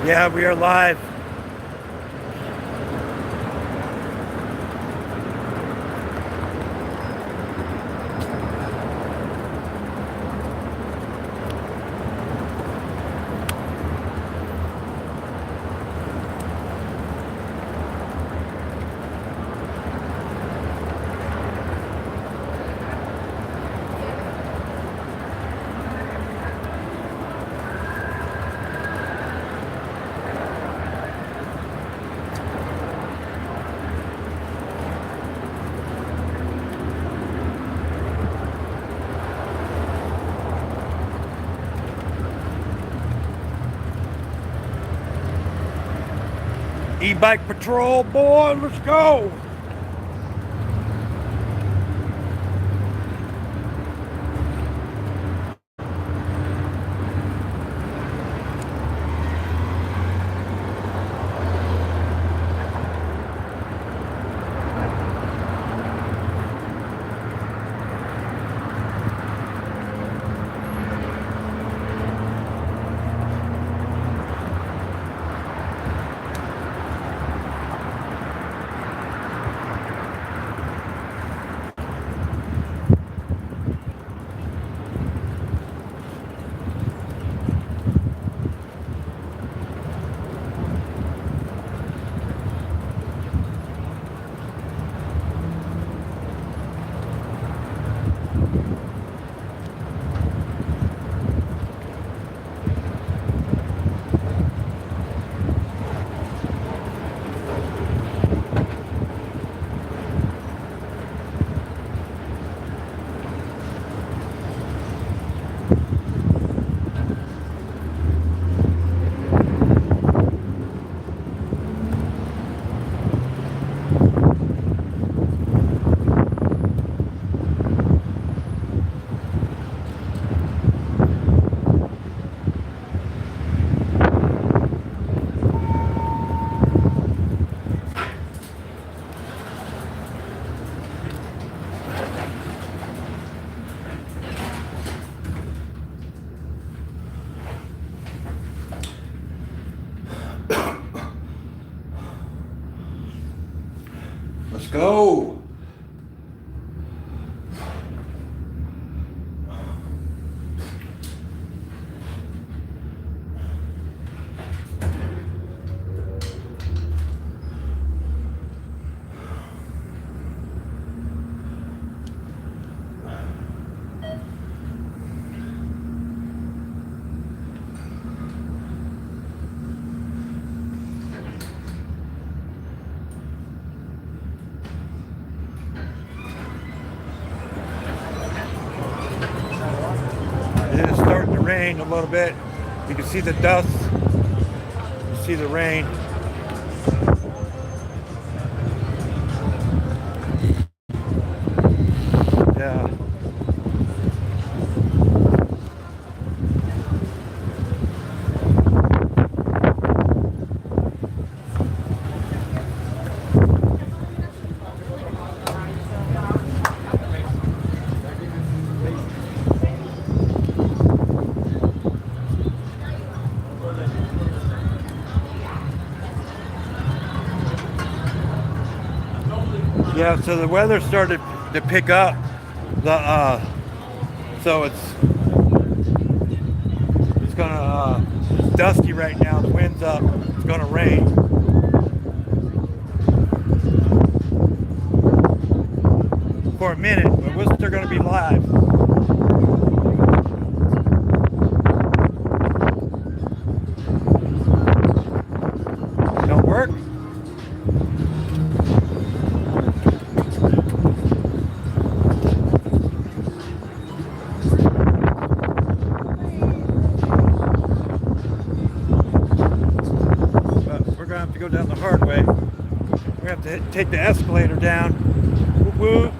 Yeah, we are live. E-bike patrol, boy, let's go. Let's go. It is starting to rain a little bit. You can see the dust. You see the rain. Yeah. Yeah, so the weather started to pick up. So it's gonna it's dusty right now. The wind's up. It's gonna rain. For a minute, but we're still gonna be live. Don't work? We're gonna have to go down the hard way. We have to take the escalator down. Whoop whoop.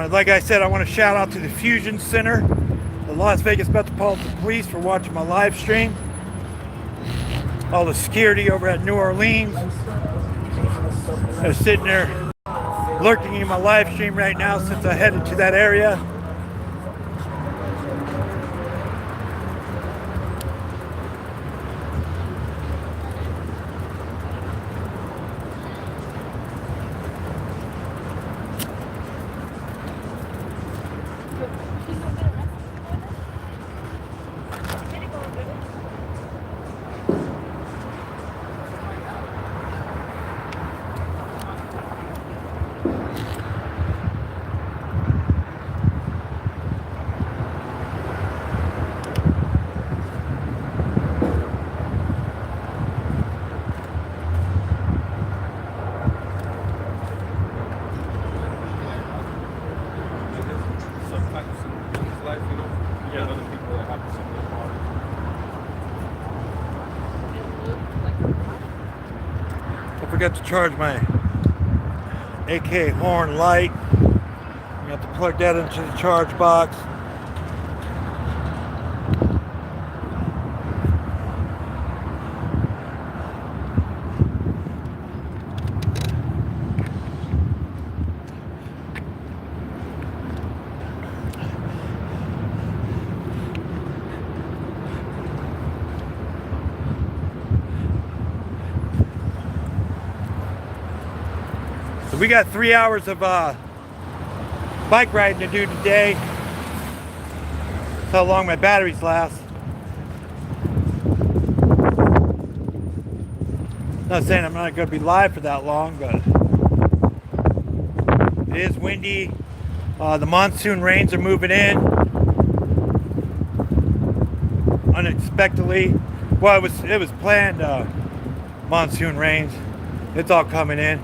Like I said, I want to shout out to the Fusion Center, the Las Vegas Metropolitan Police for watching my live stream. All the security over at New Orleans. They're sitting there lurking in my live stream right now since I headed to that area. I forgot to charge my AK horn light. You have to plug that into the charge box. So we got 3 hours of bike riding to do today. That's how long my batteries last. Not saying I'm not going to be live for that long, but it is windy. The monsoon rains are moving in unexpectedly. Well, it was planned monsoon rains. It's all coming in.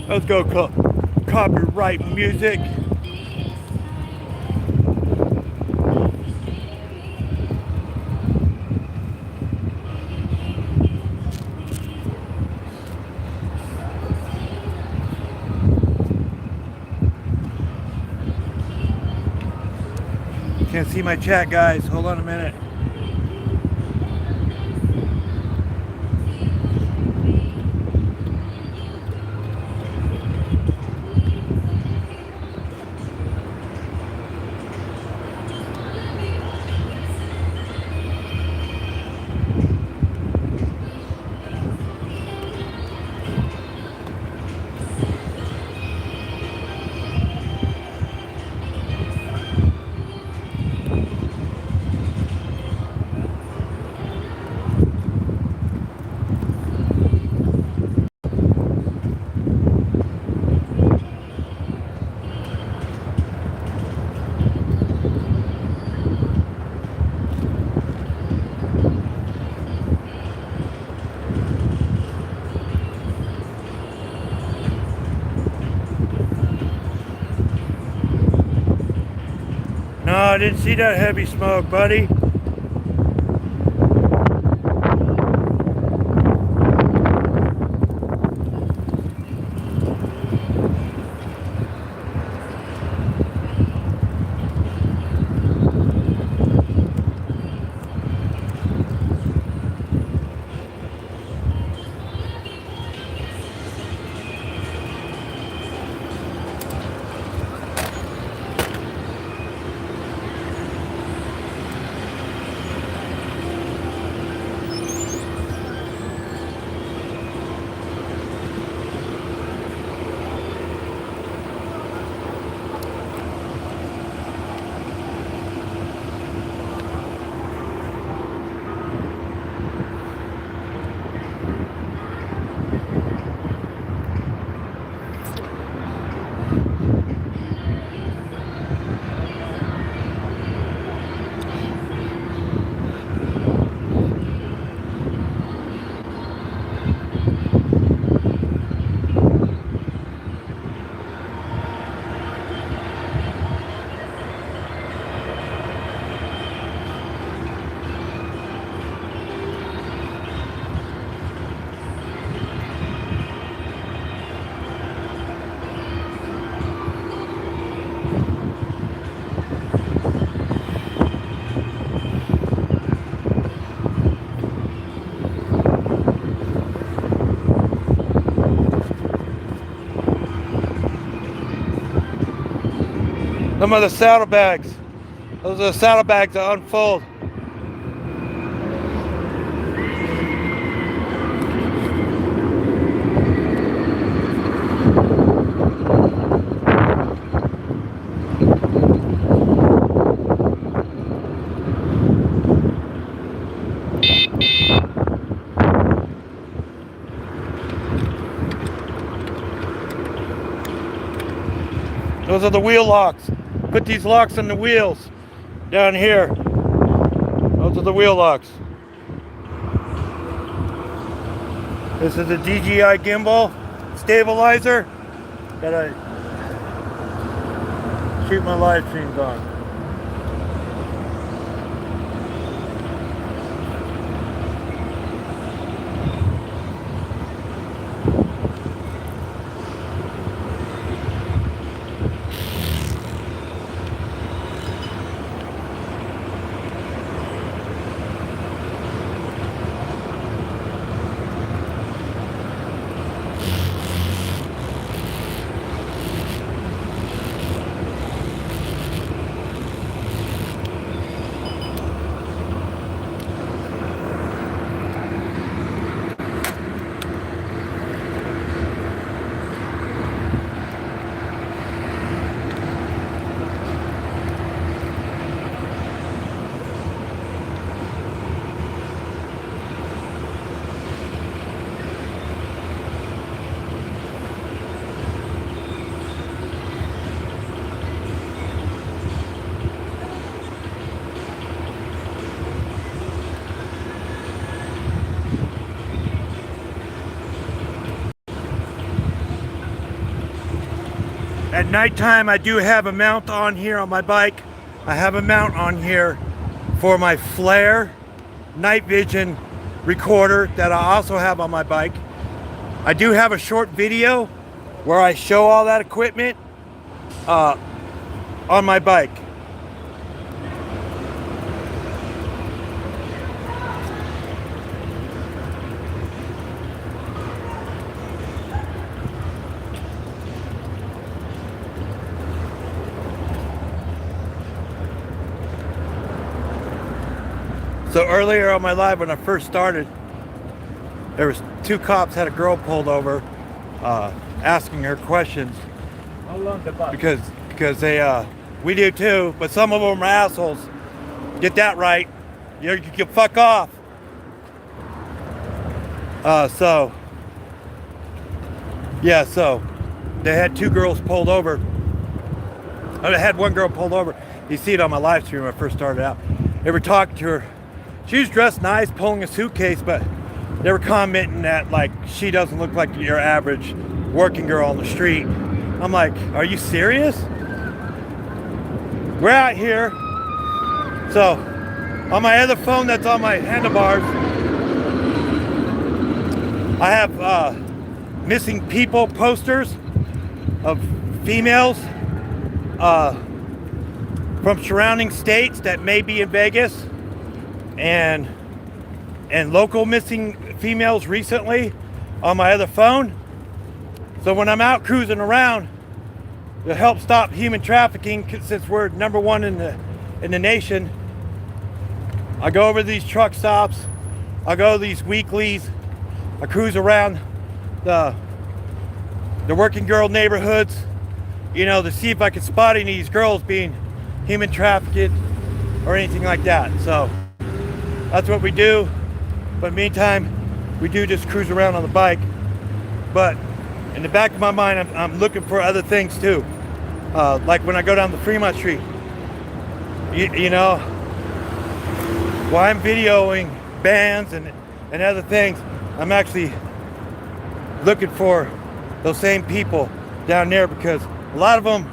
Let's go copyright music. Can't see my chat, guys. Hold on a minute. No, I didn't see that heavy smoke, buddy. Some of the saddlebags. Those are the saddlebags that unfold. Those are the wheel locks. Put these locks on the wheels down here. Those are the wheel locks. This is a DJI gimbal stabilizer that I shoot my live streams on. At nighttime, I do have a mount on here on my bike. I have a mount on here for my flare night vision recorder that I also have on my bike. I do have a short video where I show all that equipment on my bike. So earlier on my live when I first started, there was 2 cops had a girl pulled over, asking her questions. How long the bus? Because they we do too, but some of them are assholes. Get that right. You can fuck off. So they had 2 girls pulled over. I had 1 girl pulled over. You see it on my live stream when I first started out. They were talking to her. She was dressed nice, pulling a suitcase, but they were commenting that like she doesn't look like your average working girl on the street. I'm like, are you serious? We're out here. So on my other phone that's on my handlebars, I have missing people posters of females from surrounding states that may be in Vegas, and local missing females recently on my other phone. So when I'm out cruising around to help stop human trafficking, since we're #1 in the nation, I go over these truck stops, I go to these weeklies, I cruise around the working girl neighborhoods, you know, to see if I can spot any of these girls being human trafficked or anything like that. So that's what we do. But meantime, we do just cruise around on the bike. But in the back of my mind, I'm looking for other things too. Like when I go down the Fremont Street, you know, while I'm videoing bands and other things, I'm actually looking for those same people down there, because a lot of them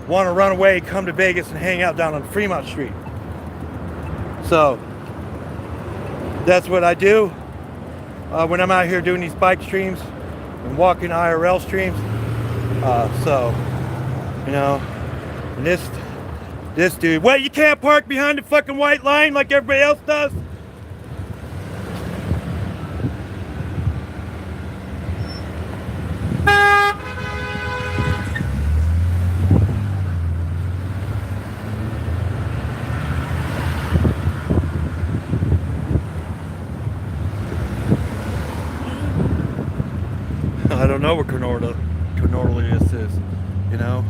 want to run away, come to Vegas and hang out down on Fremont Street. So that's what I do when I'm out here doing these bike streams and walking IRL streams. So, you know, and this dude, well, you can't park behind the fucking white line like everybody else does. I don't know where Cornelius is. You know,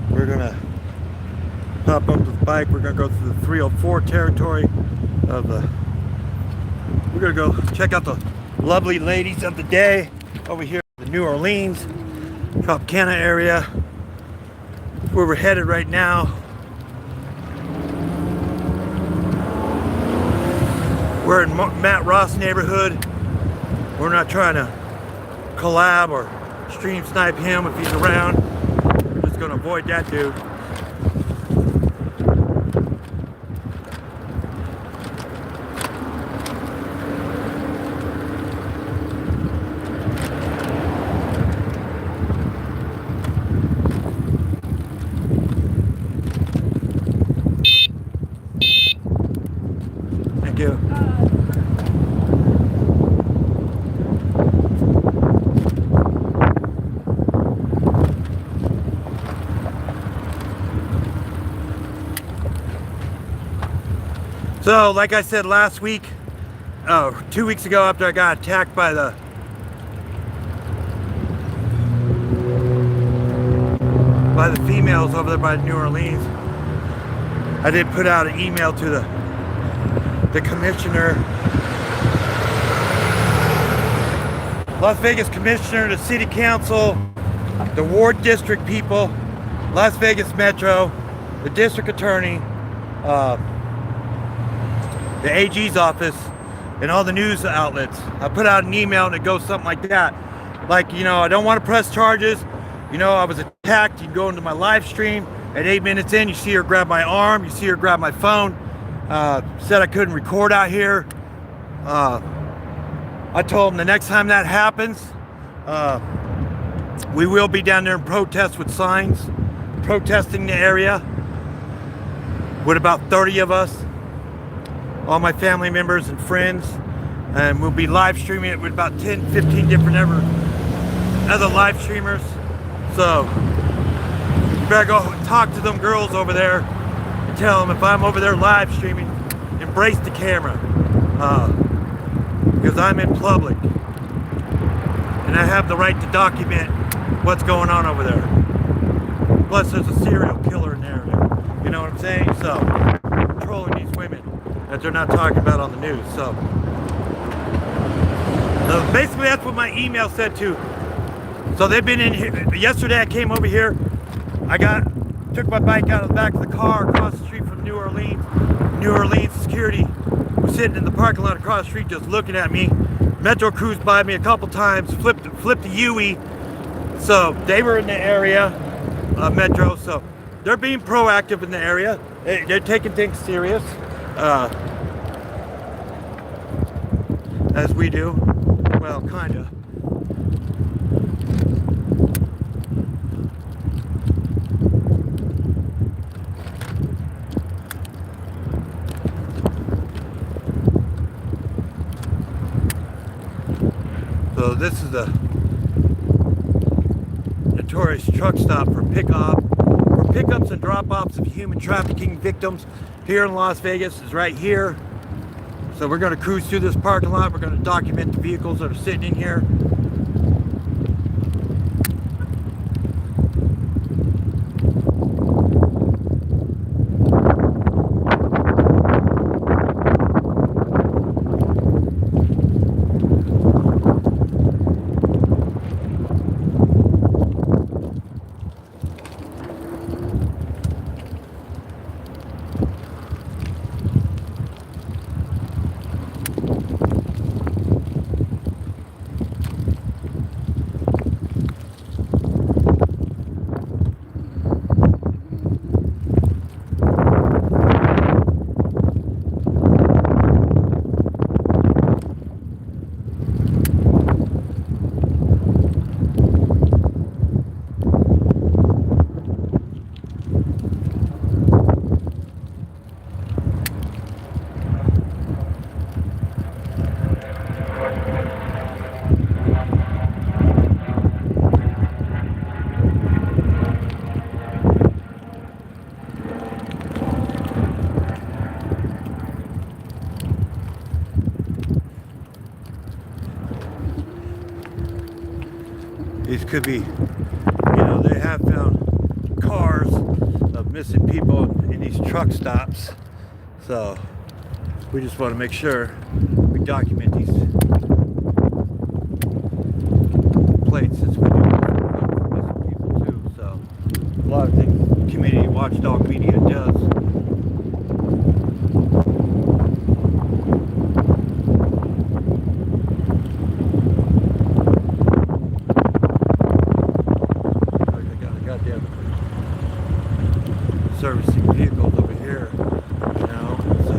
we're gonna hop up the bike. We're gonna go through the 304 territory of the. We're gonna go check out the lovely ladies of the day over here in the New Orleans, Tropicana area, where we're headed right now. We're in Matt Ross neighborhood. We're not trying to collab or stream snipe him if he's around. We're just gonna avoid that dude. Thank you. So, like I said last week, 2 weeks ago after I got attacked by the females over there by New Orleans, I did put out an email to the commissioner, Las Vegas commissioner, the city council, the ward district people, Las Vegas Metro, the district attorney, the AG's office, and all the news outlets. I put out an email and it goes something like that. Like, you know, I don't want to press charges. You know, I was attacked. You go into my live stream. At 8 minutes in, you see her grab my arm. You see her grab my phone. Said I couldn't record out here. I told them the next time that happens, we will be down there in protest with signs, protesting the area with about 30 of us, all my family members and friends, and we'll be live streaming it with about 10, 15 different other live streamers. So you better go talk to them girls over there and tell them if I'm over there live streaming, embrace the camera, because I'm in public and I have the right to document what's going on over there. Plus there's a serial killer in there, you know what I'm saying? So controlling these women that they're not talking about on the news. So basically that's what my email said too. So they've been in here. Yesterday I came over here. Took my bike out of the back of the car across the street from New Orleans. New Orleans security was sitting in the parking lot across the street just looking at me. Metro cruised by me a couple times, flipped the UE. So they were in the area, Metro. So they're being proactive in the area. They're taking things serious, as we do. Well, kinda. So this is the notorious truck stop for pickups and drop-offs of human trafficking victims here in Las Vegas. Is right here. So we're going to cruise through this parking lot. We're going to document the vehicles that are sitting in here. these could be, they have found cars of missing people in these truck stops. So we just want to make sure we document these plates since we do missing people too. So a lot of things community watchdog media does. Servicing vehicles over here, so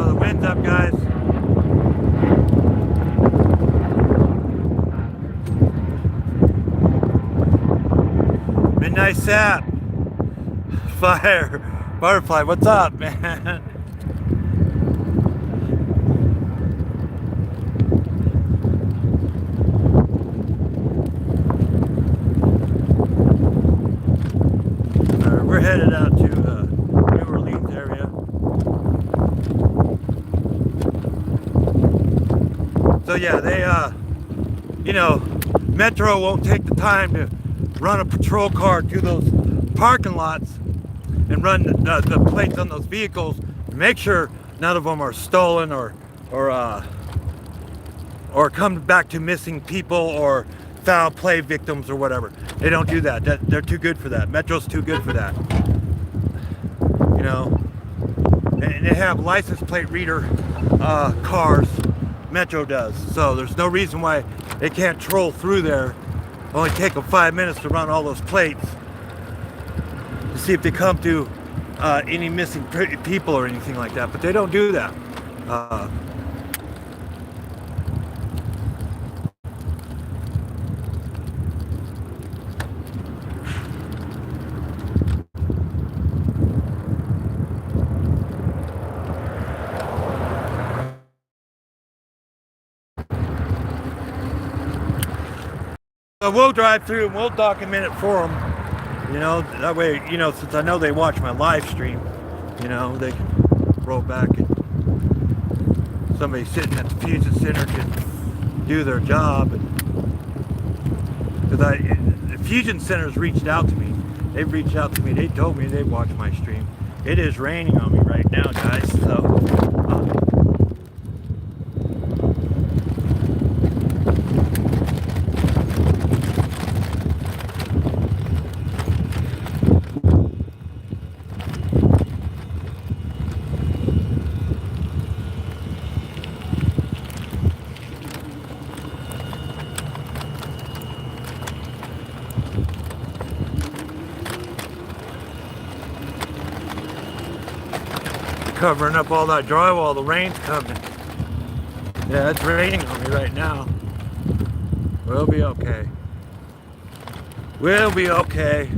the wind's up, guys. Midnight sap. Butterfly, what's up, man? We're headed out to New Orleans area. So yeah, they Metro won't take the time to run a patrol car through those parking lots and run the plates on those vehicles to make sure none of them are stolen or come back to missing people or foul play victims or whatever. They don't do that. They're too good for that. Metro's too good for that. And they have license plate reader cars. Metro does. So there's no reason why they can't troll through there. Only take them 5 minutes to run all those plates to see if they come to any missing people or anything like that. But they don't do that. So we'll drive through and we'll document it for them, that way, since I know they watch my live stream, they can roll back and somebody sitting at the Fusion Center can do their job. Because the Fusion Center's reached out to me. They've reached out to me. They told me they watch my stream. It is raining on me right now, guys, so covering up all that drywall. The rain's coming. Yeah, it's raining on me right now. We'll be okay. We'll be okay.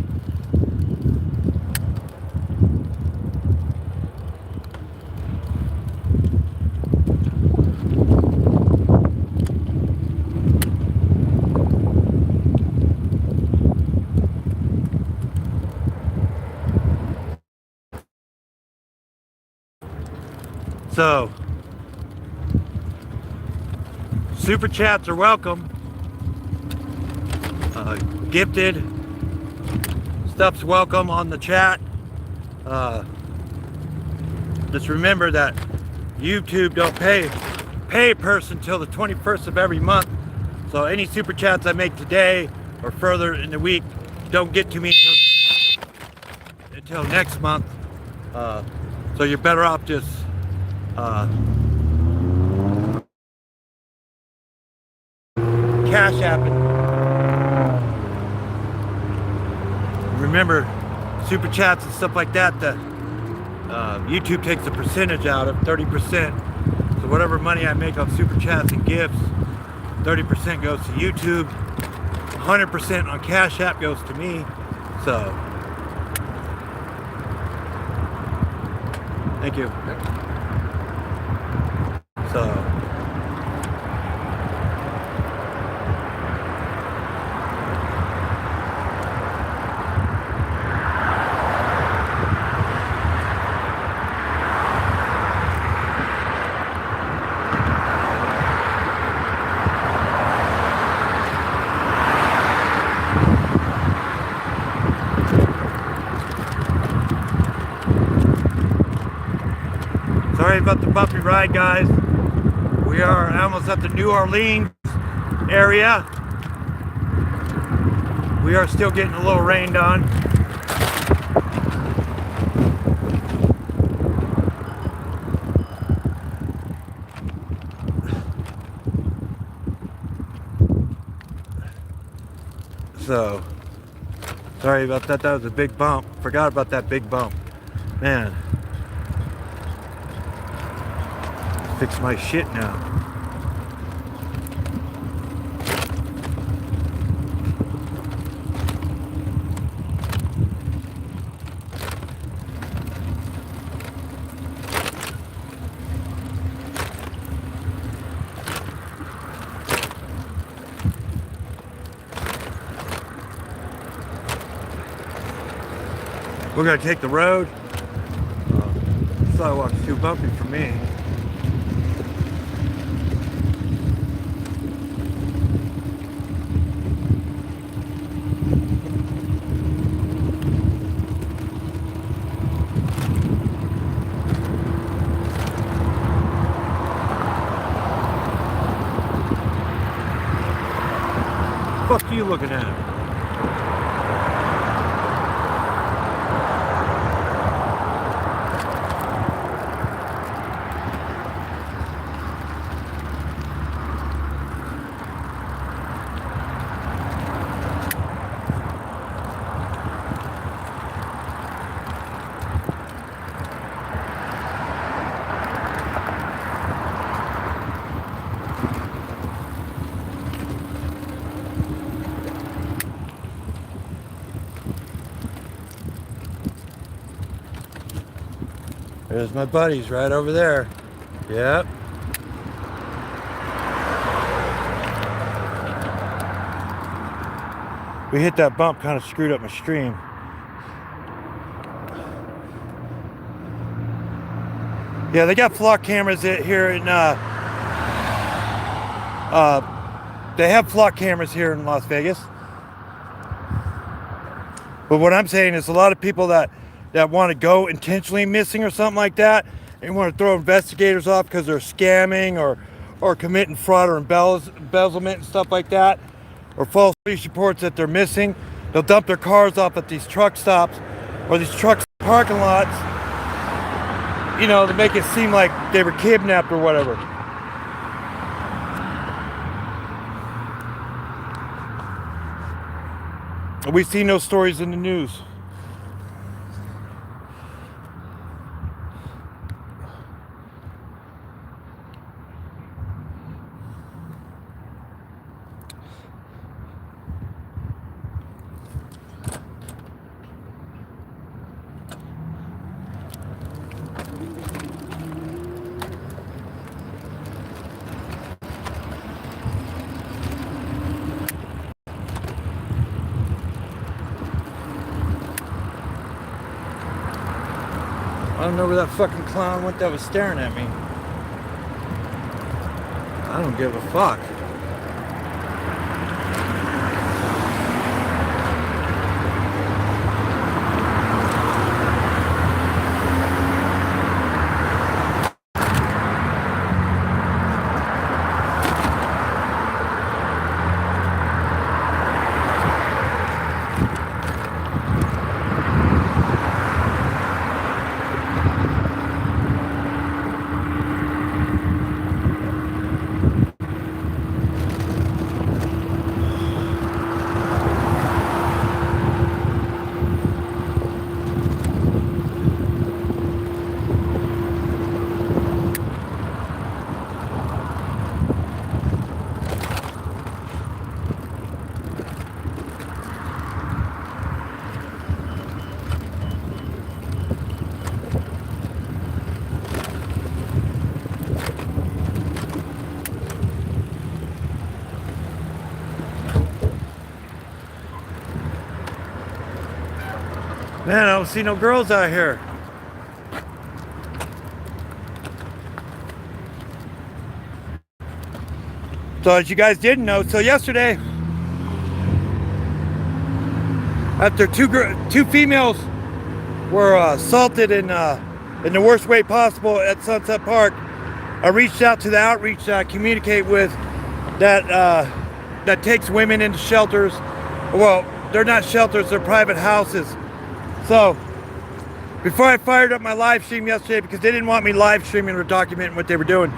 So, super chats are welcome. Gifted stuff's welcome on the chat. Just remember that YouTube don't pay a person till the 21st of every month. So any super chats I make today or further in the week don't get to me until next month. So you're better off just cash app it. Remember, super chats and stuff like that, YouTube takes a percentage out of 30%. So whatever money I make off super chats and gifts, 30% goes to YouTube, 100% on Cash App goes to me. So Thank you. Yep. So. Sorry about the bumpy ride, guys. We are almost at the New Orleans area. We are still getting a little rained on. So, sorry about that. That was a big bump. Forgot about that big bump. Man. Fix my shit now. We're gonna take the road. Sidewalk's too bumpy for me. What the fuck are you looking at? There's my buddies right over there. Yep. We hit that bump, kind of screwed up my stream. Yeah, they got flock cameras here in they have flock cameras here in Las Vegas. But what I'm saying is a lot of people that want to go intentionally missing or something like that and want to throw investigators off because they're scamming or committing fraud or embezzlement and stuff like that, or false police reports that they're missing, they'll dump their cars off at these truck stops or these truck parking lots, you know, to make it seem like they were kidnapped or whatever. We've seen those stories in the news. I don't know where that fucking clown went that was staring at me. I don't give a fuck. Man, I don't see no girls out here. So as you guys didn't know, so yesterday, after two females were assaulted in the worst way possible at Sunset Park, I reached out to the outreach that I communicate with that takes women into shelters. Well, they're not shelters, they're private houses. So before I fired up my live stream yesterday, because they didn't want me live streaming or documenting what they were doing,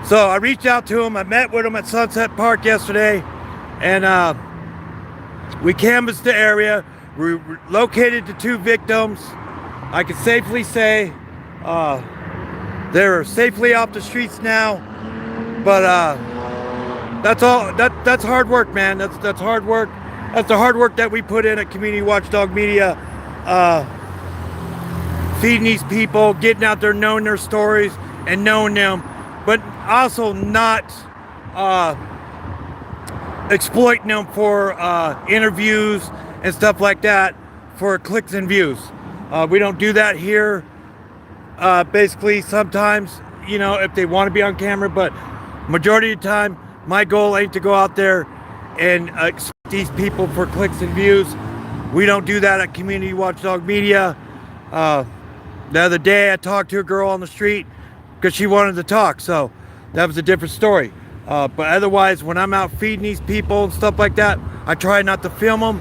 so I reached out to them. I met with them at Sunset Park yesterday, and we canvassed the area. We located the two victims. I can safely say they're safely off the streets now. But that's all. That's hard work, man. That's hard work. That's the hard work that we put in at Community Watchdog Media, feeding these people, getting out there, knowing their stories, and knowing them, but also not exploiting them for interviews and stuff like that for clicks and views. We don't do that here. Basically, sometimes, you know, if they want to be on camera, but majority of the time, my goal ain't to go out there and exploit these people for clicks and views. We don't do that at Community Watchdog Media. The other day, I talked to a girl on the street because she wanted to talk, so that was a different story. But otherwise, when I'm out feeding these people and stuff like that, I try not to film them.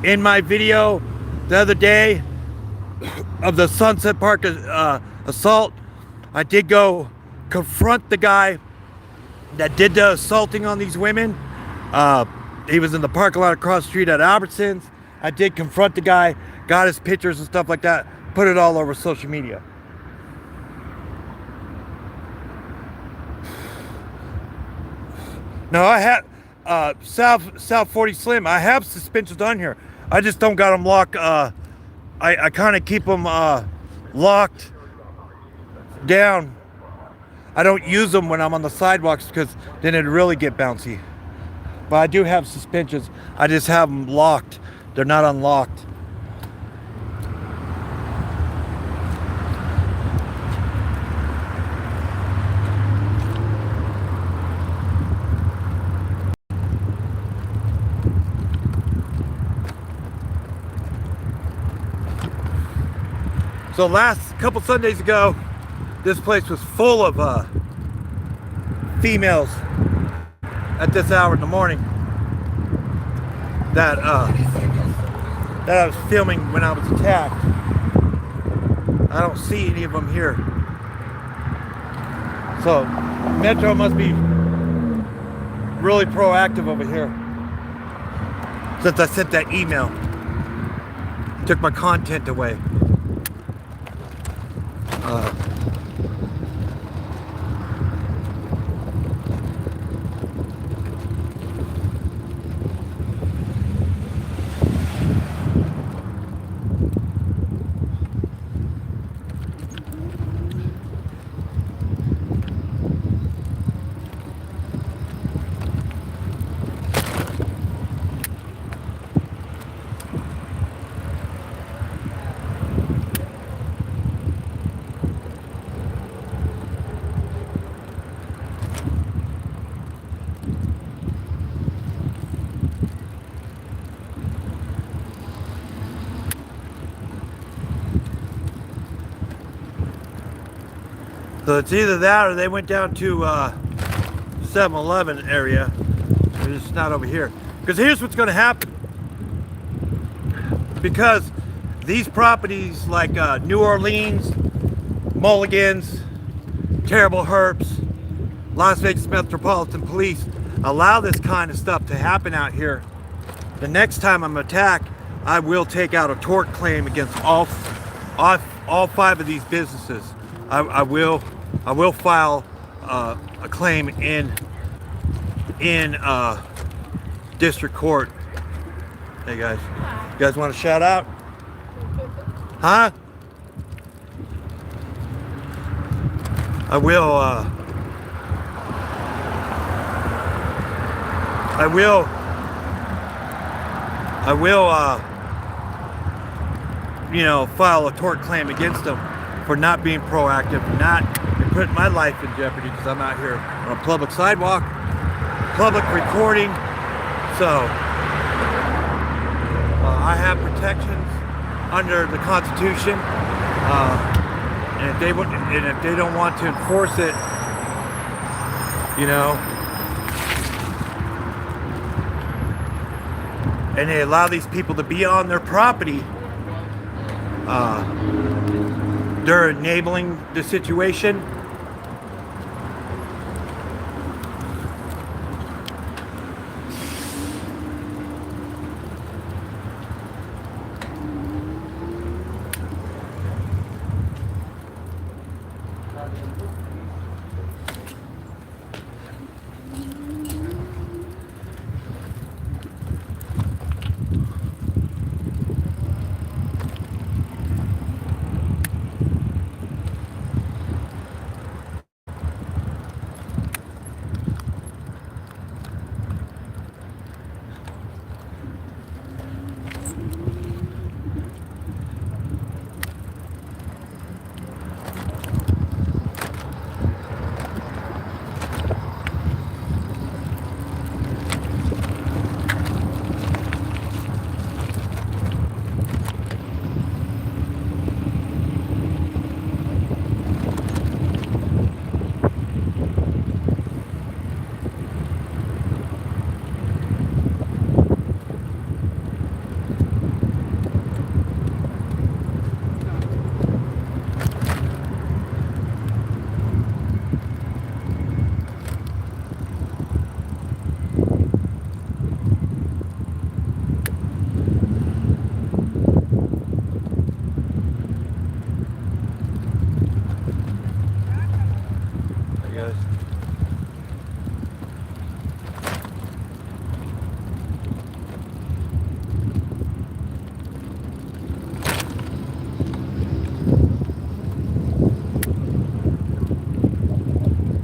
In my video the other day of the Sunset Park assault, I did go confront the guy that did the assaulting on these women. He was in the parking lot across the street at Albertsons. I did confront the guy, got his pictures and stuff like that, put it all over social media. No, I have South 40 Slim. I have suspensions on here. I just don't got them locked. I kind of keep them locked down. I don't use them when I'm on the sidewalks because then it'd really get bouncy. But I do have suspensions. I just have them locked. They're not unlocked. So last couple Sundays ago, this place was full of females at this hour in the morning that I was filming when I was attacked. I don't see any of them here. So Metro must be really proactive over here since I sent that email. Took my content away. So it's either that or they went down to 7-Eleven area. They're just not over here. Because here's what's going to happen. Because these properties like New Orleans, Mulligan's, Terrible Herps, Las Vegas Metropolitan Police allow this kind of stuff to happen out here. The next time I'm attacked, I will take out a tort claim against all 5 of these businesses. I will file a claim in district court. Hey guys, you guys want to shout out? Huh? I will you know, file a tort claim against them for not being proactive, not putting my life in jeopardy because I'm out here on a public sidewalk, public recording. So I have protections under the Constitution, and if they don't want to enforce it, you know, and they allow these people to be on their property, they're enabling the situation.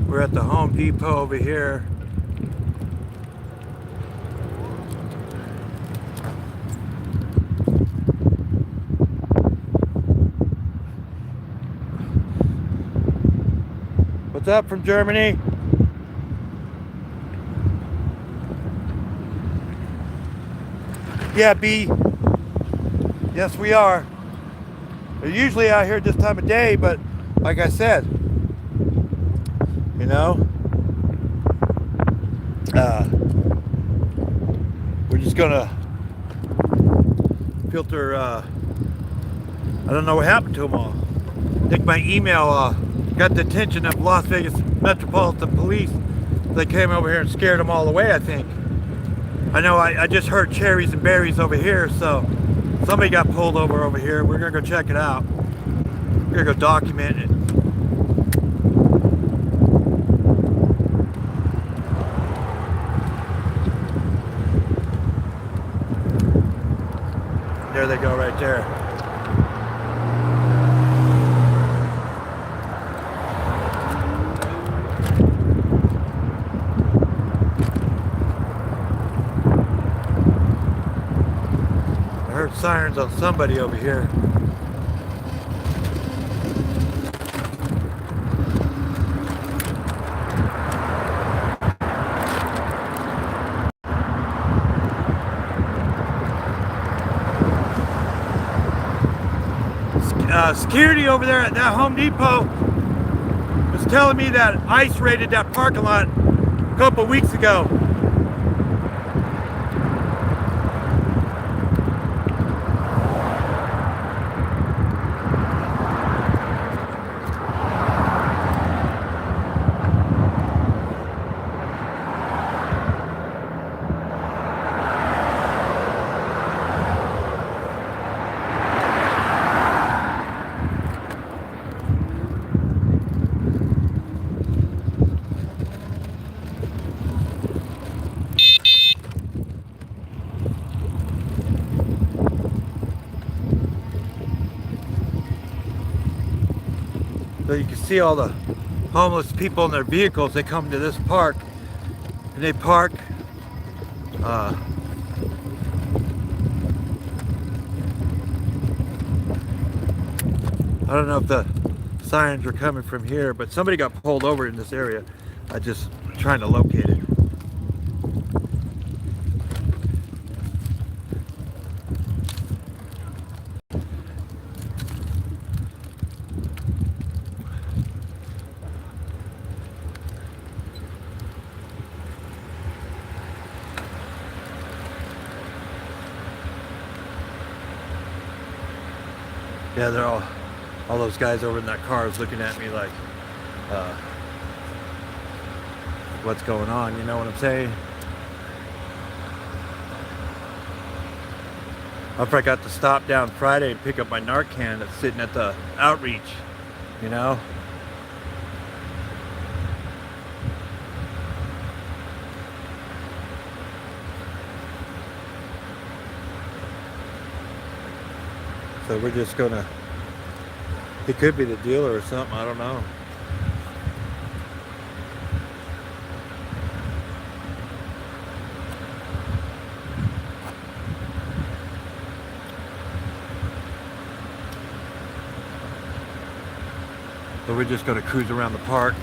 We're at the Home Depot over here. What's up from Germany? Yeah, B. Yes, we are. They're usually out here this time of day, but like I said, you know, we're just gonna filter. I don't know what happened to them all. I think my email got the attention of Las Vegas Metropolitan Police. They came over here and scared them all away, I think. I know I just heard cherries and berries over here, so somebody got pulled over here. We're gonna go check it out. We're gonna go document it. There they go right there. I heard sirens on somebody over here. Security over there at that Home Depot was telling me that ICE raided that parking lot a couple weeks ago. So you can see all the homeless people in their vehicles. They come to this park and they park. I don't know if the sirens are coming from here, but somebody got pulled over in this area. I just trying to locate it. Yeah, they're all those guys over in that car is looking at me like, what's going on? You know what I'm saying? I forgot to stop down Friday and pick up my Narcan that's sitting at the outreach, you know? So we're just gonna, it could be the dealer or something, I don't know. So we're just gonna cruise around the park.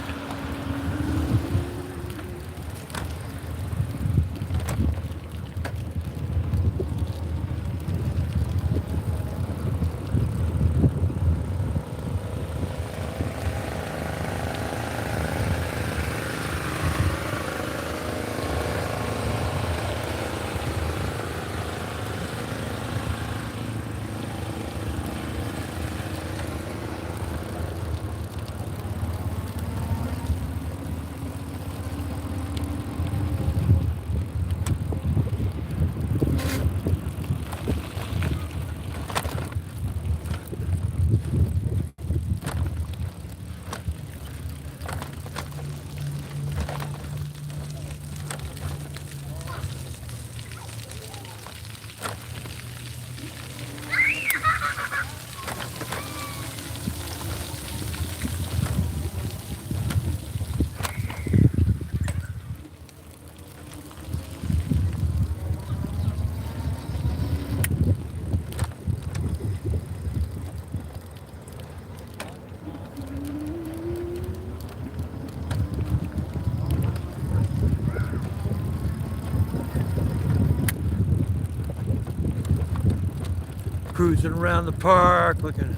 Cruising around the park, looking.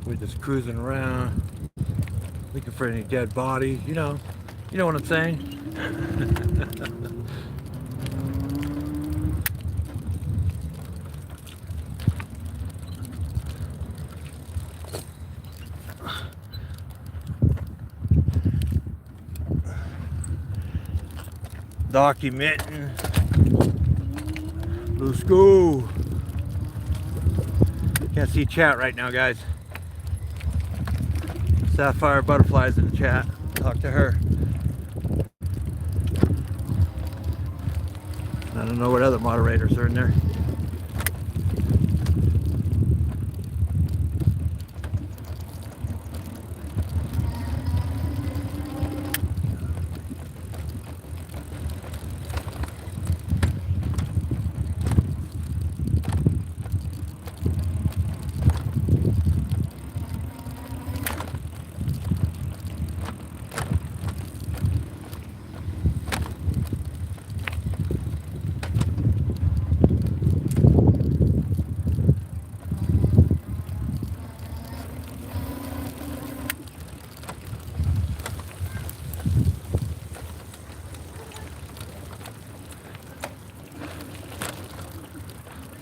We're just cruising around, looking for any dead bodies, you know what I'm saying? Documenting. Let's go. Can't see chat right now, guys. Sapphire Butterflies in the chat. Talk to her. I don't know what other moderators are in there.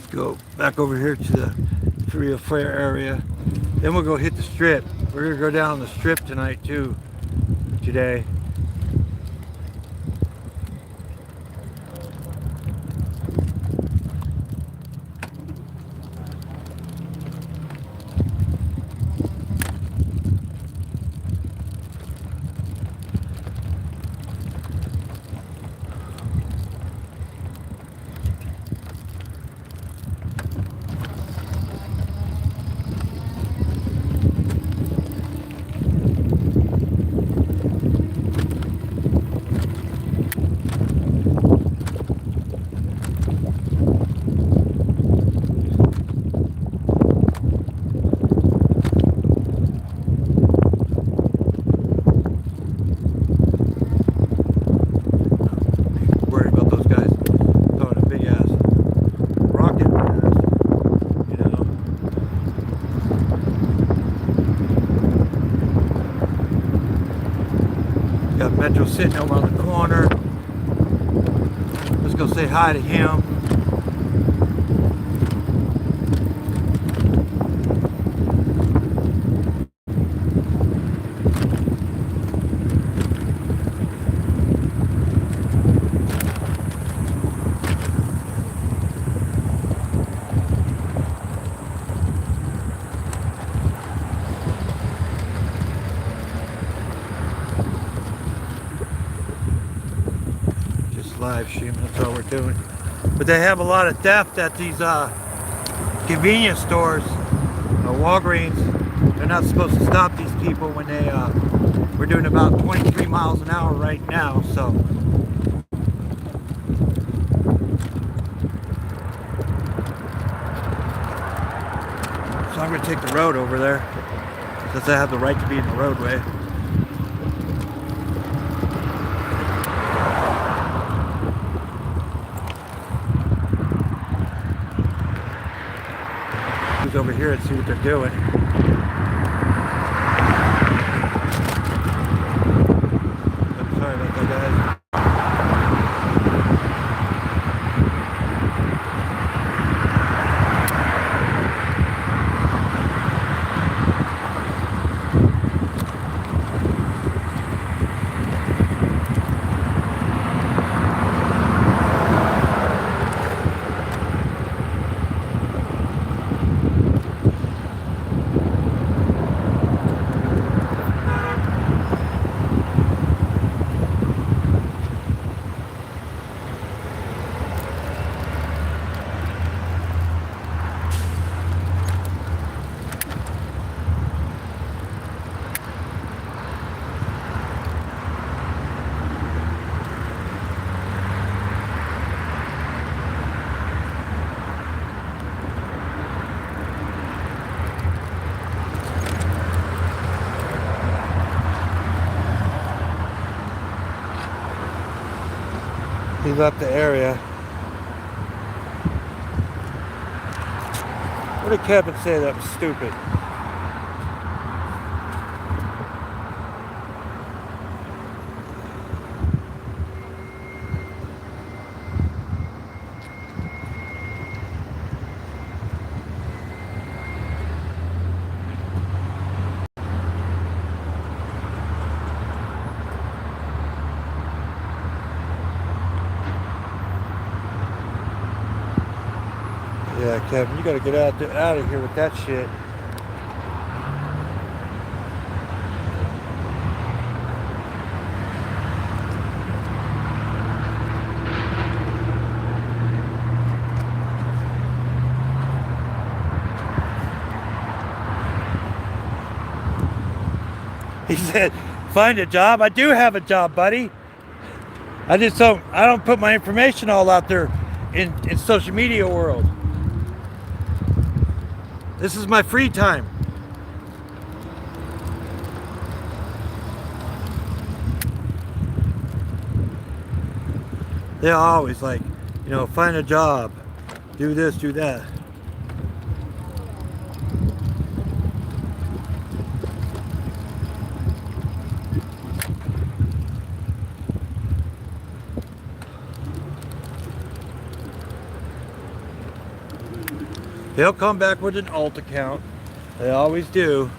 Go back over here to the Korea Fair area. Then we'll go hit the strip. We're gonna go down the strip tonight too, today. Metro sitting over on the corner. Let's go say hi to him. Live stream, that's all we're doing. But they have a lot of theft at these convenience stores, Walgreens. They're not supposed to stop these people when they we're doing about 23 miles an hour right now, so I'm going to take the road over there since I have the right to be in the roadway. Over here and see what they're doing. Sorry about that, guys. He left the area. What did Kevin say that was stupid? Yeah, Kevin, you gotta get out of here with that shit. He said, find a job. I do have a job, buddy. I don't put my information all out there in social media world. This is my free time. They're always like, you know, find a job, do this, do that. They'll come back with an alt account. They always do.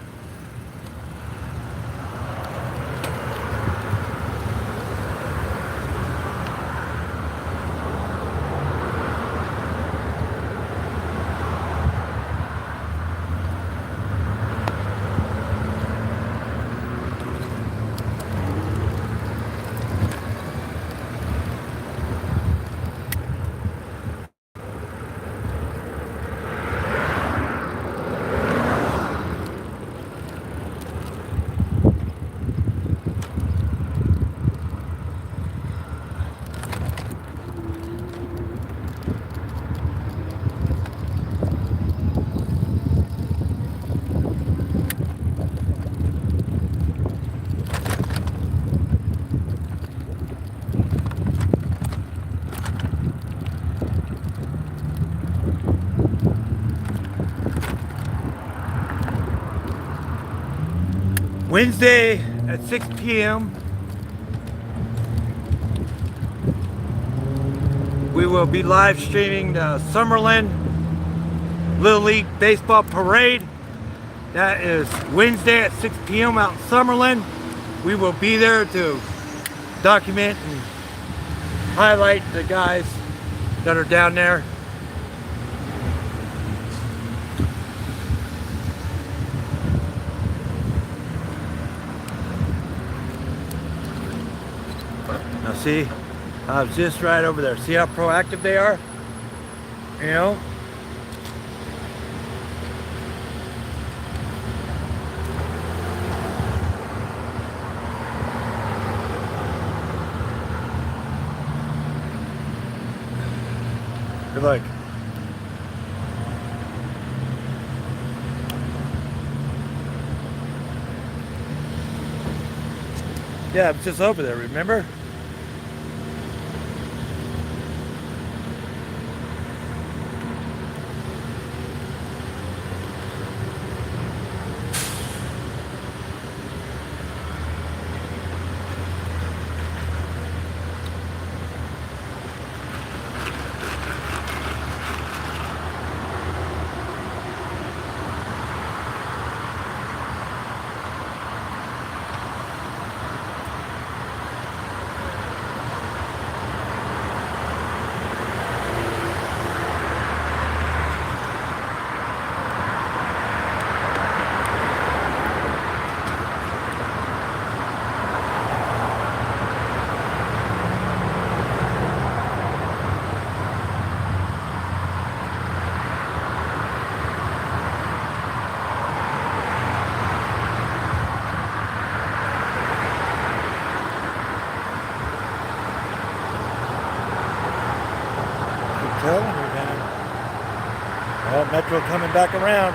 Wednesday at 6 p.m. we will be live streaming the Summerlin Little League Baseball Parade. That is Wednesday at 6 p.m. out in Summerlin. We will be there to document and highlight the guys that are down there. Now see, I was just right over there. See how proactive they are? You know? Good luck. Yeah, it's just over there, remember? Telling you, man. Oh, Metro coming back around.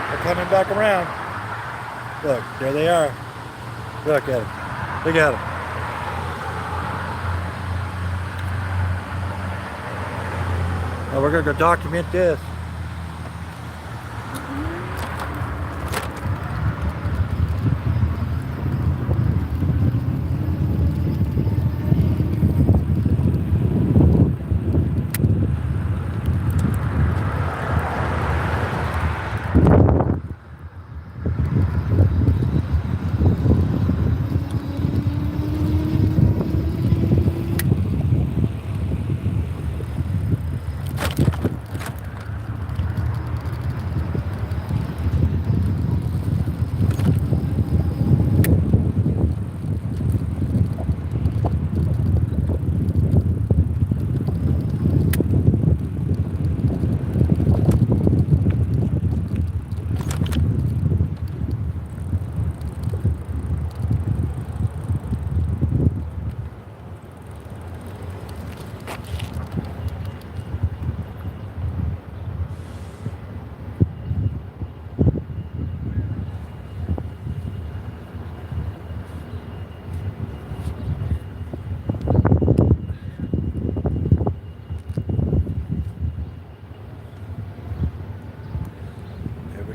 They're coming back around. Look, there they are. Look at them. Look at them. Oh, we're going to go document this.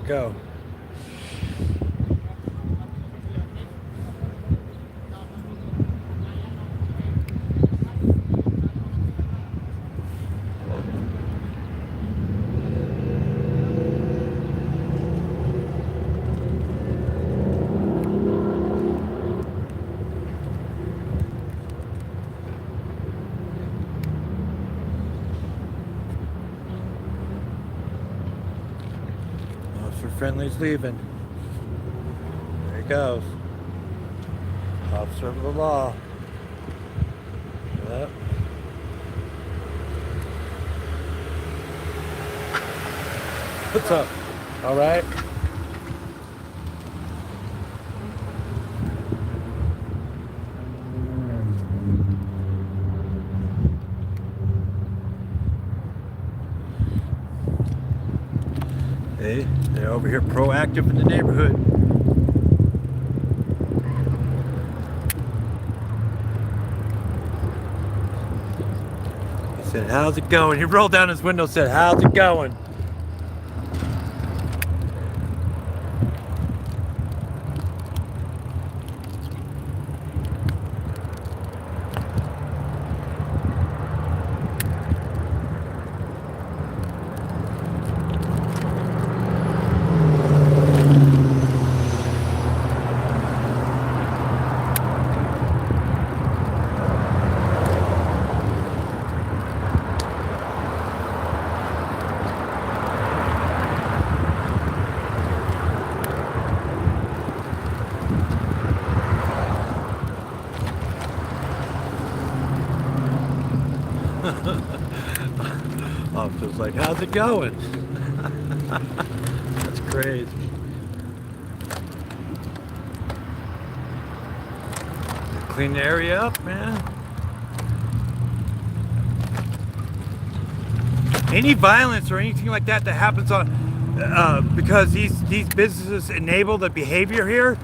go. Officer Friendly's leaving. There he goes. Officer of the law. Yep. What's up? All right. Hey, they're over here proactive in the neighborhood. He said, "How's it going?" He rolled down his window and said, "How's it going?" Officer's like, "How's it going?" That's crazy. Clean the area up, man. Any violence or anything like that that happens on because these businesses enable the behavior here,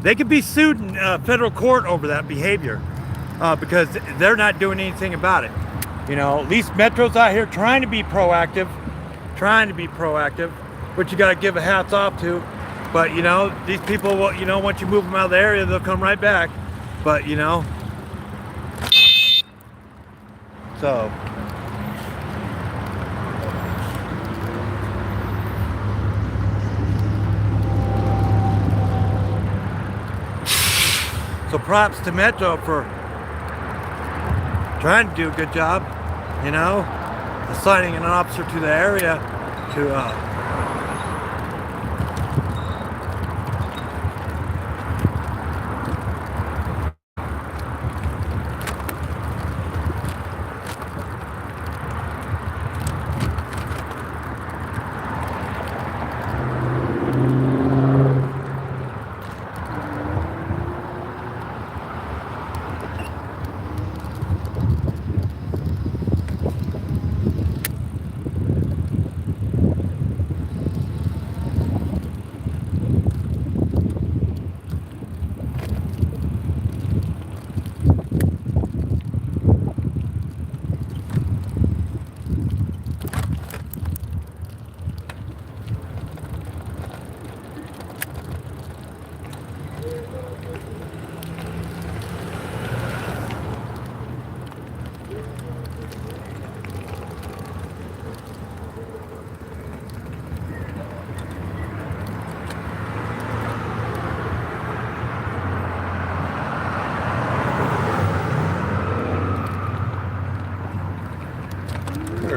they could be sued in federal court over that behavior because they're not doing anything about it. You know, at least Metro's out here trying to be proactive, which you got to give a hats off to. But, you know, these people, will, you know, once you move them out of the area, they'll come right back. But, you know, so. So props to Metro for trying to do a good job, you know, assigning an officer to the area to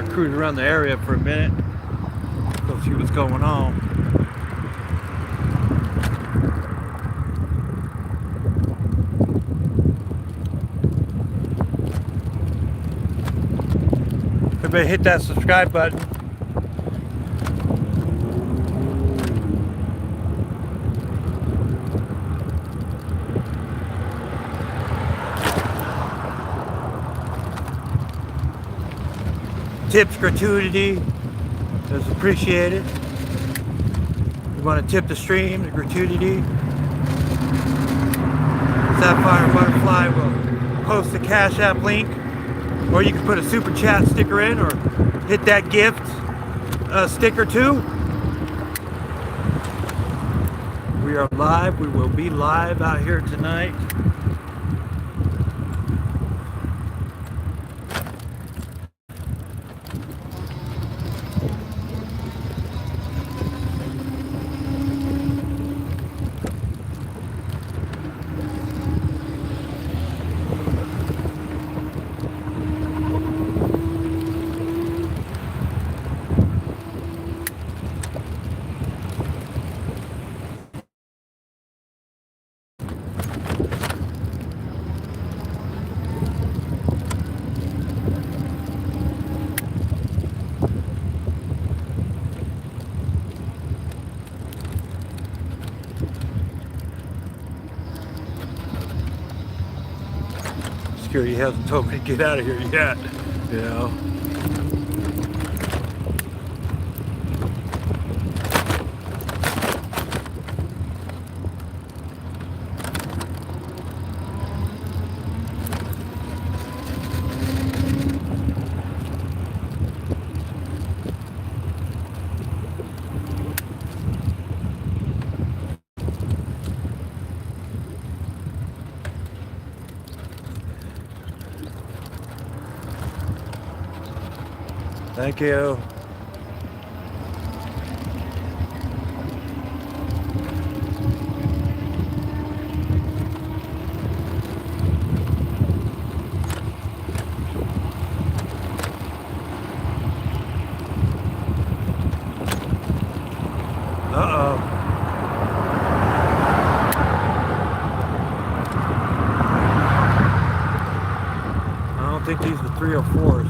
cruise around the area for a minute, go see what's going on. Everybody hit that subscribe button. Tips, gratuity is appreciated. You want to tip the stream, the gratuity. Sapphire Butterfly will post the Cash App link, or you can put a super chat sticker in, or hit that gift sticker too. We are live. We will be live out here tonight. Security hasn't told me to get out of here yet, you know. Thank you. Uh-oh. I don't think these are 304s.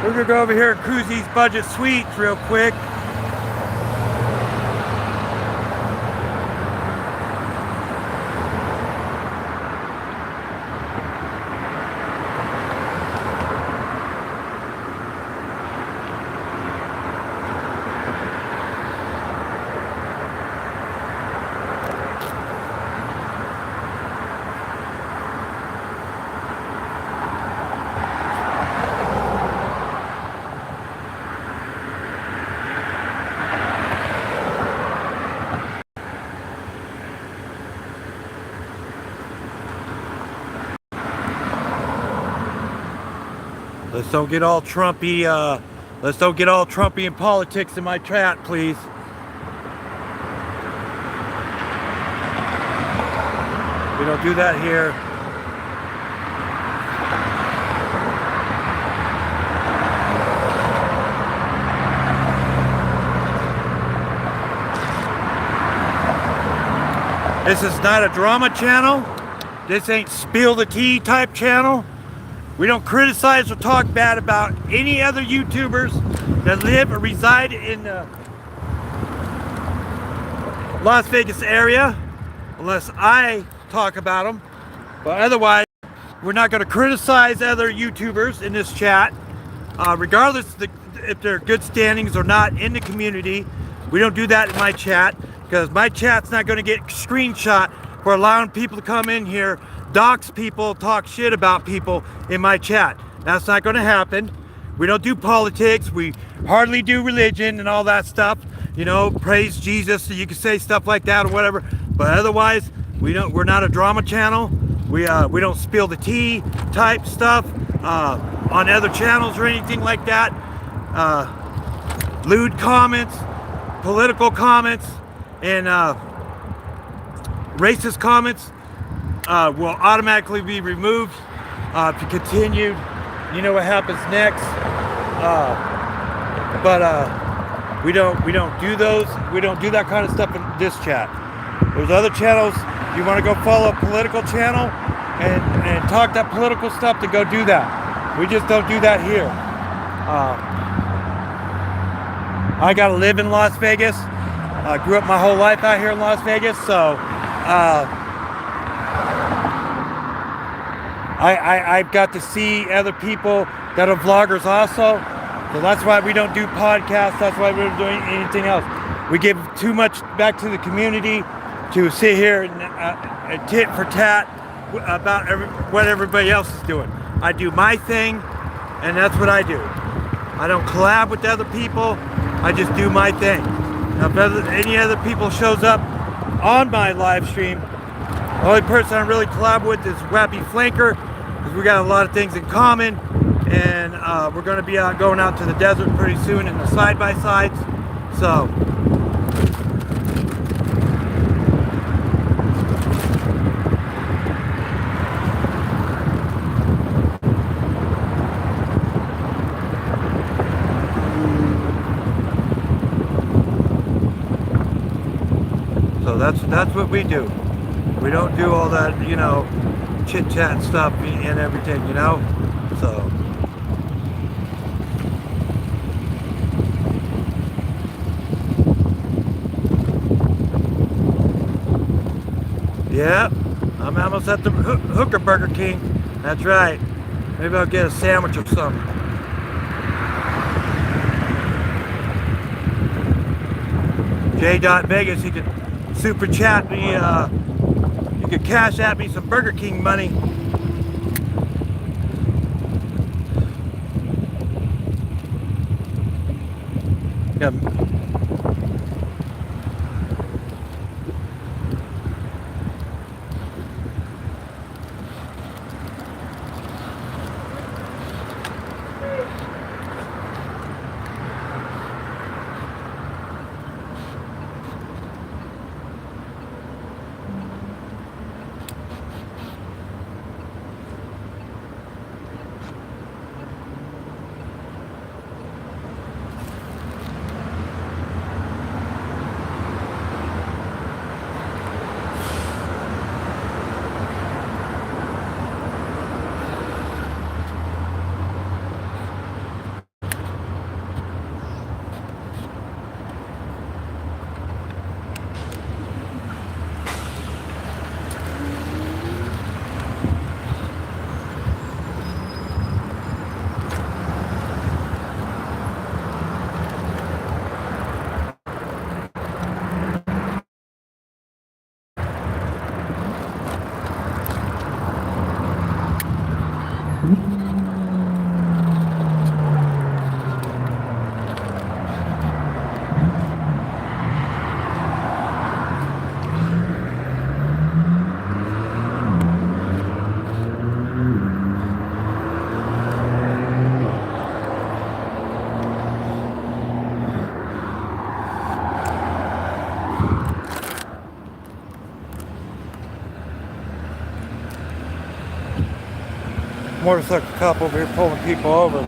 We're gonna go over here and cruise these budget suites real quick. Let's don't get all Trumpy. Let's don't get all Trumpy in politics in my chat, please. We don't do that here. This is not a drama channel. This ain't spill the tea type channel. We don't criticize or talk bad about any other YouTubers that live or reside in the Las Vegas area, unless I talk about them. But otherwise, we're not going to criticize other YouTubers in this chat, regardless if they're good standings or not in the community. We don't do that in my chat, because my chat's not going to get screenshot for allowing people to come in here, dox people, talk shit about people in my chat. That's not going to happen. We don't do politics. We hardly do religion and all that stuff. You know, praise Jesus, so you can say stuff like that or whatever. But otherwise, we're not a drama channel. We don't spill the tea type stuff on other channels or anything like that. Lewd comments, political comments, and racist comments. will automatically be removed. If you continue, you know what happens next. But we don't do those. We don't do that kind of stuff in this chat. There's other channels. If you want to go follow a political channel and talk that political stuff, to go do that. We just don't do that here. I got to live in Las Vegas. I grew up my whole life out here in Las Vegas, so I've got to see other people that are vloggers also. So that's why we don't do podcasts. That's why we're doing anything else. We give too much back to the community to sit here and tit for tat about what everybody else is doing. I do my thing, and that's what I do. I don't collab with other people. I just do my thing. Now, if any other people shows up on my live stream, the only person I really collab with is Wappy Flanker, because we got a lot of things in common, and we're going to be going out to the desert pretty soon in the side-by-sides. So that's what we do. We don't do all that, you know, chit chat stuff and everything, you know. So yeah, I'm almost at the Hooker Burger King. That's right. Maybe I'll get a sandwich or something. J.Vegas, you could super chat me, you could cash at me some Burger King money. Yeah. Motorcycle cop over here pulling people over.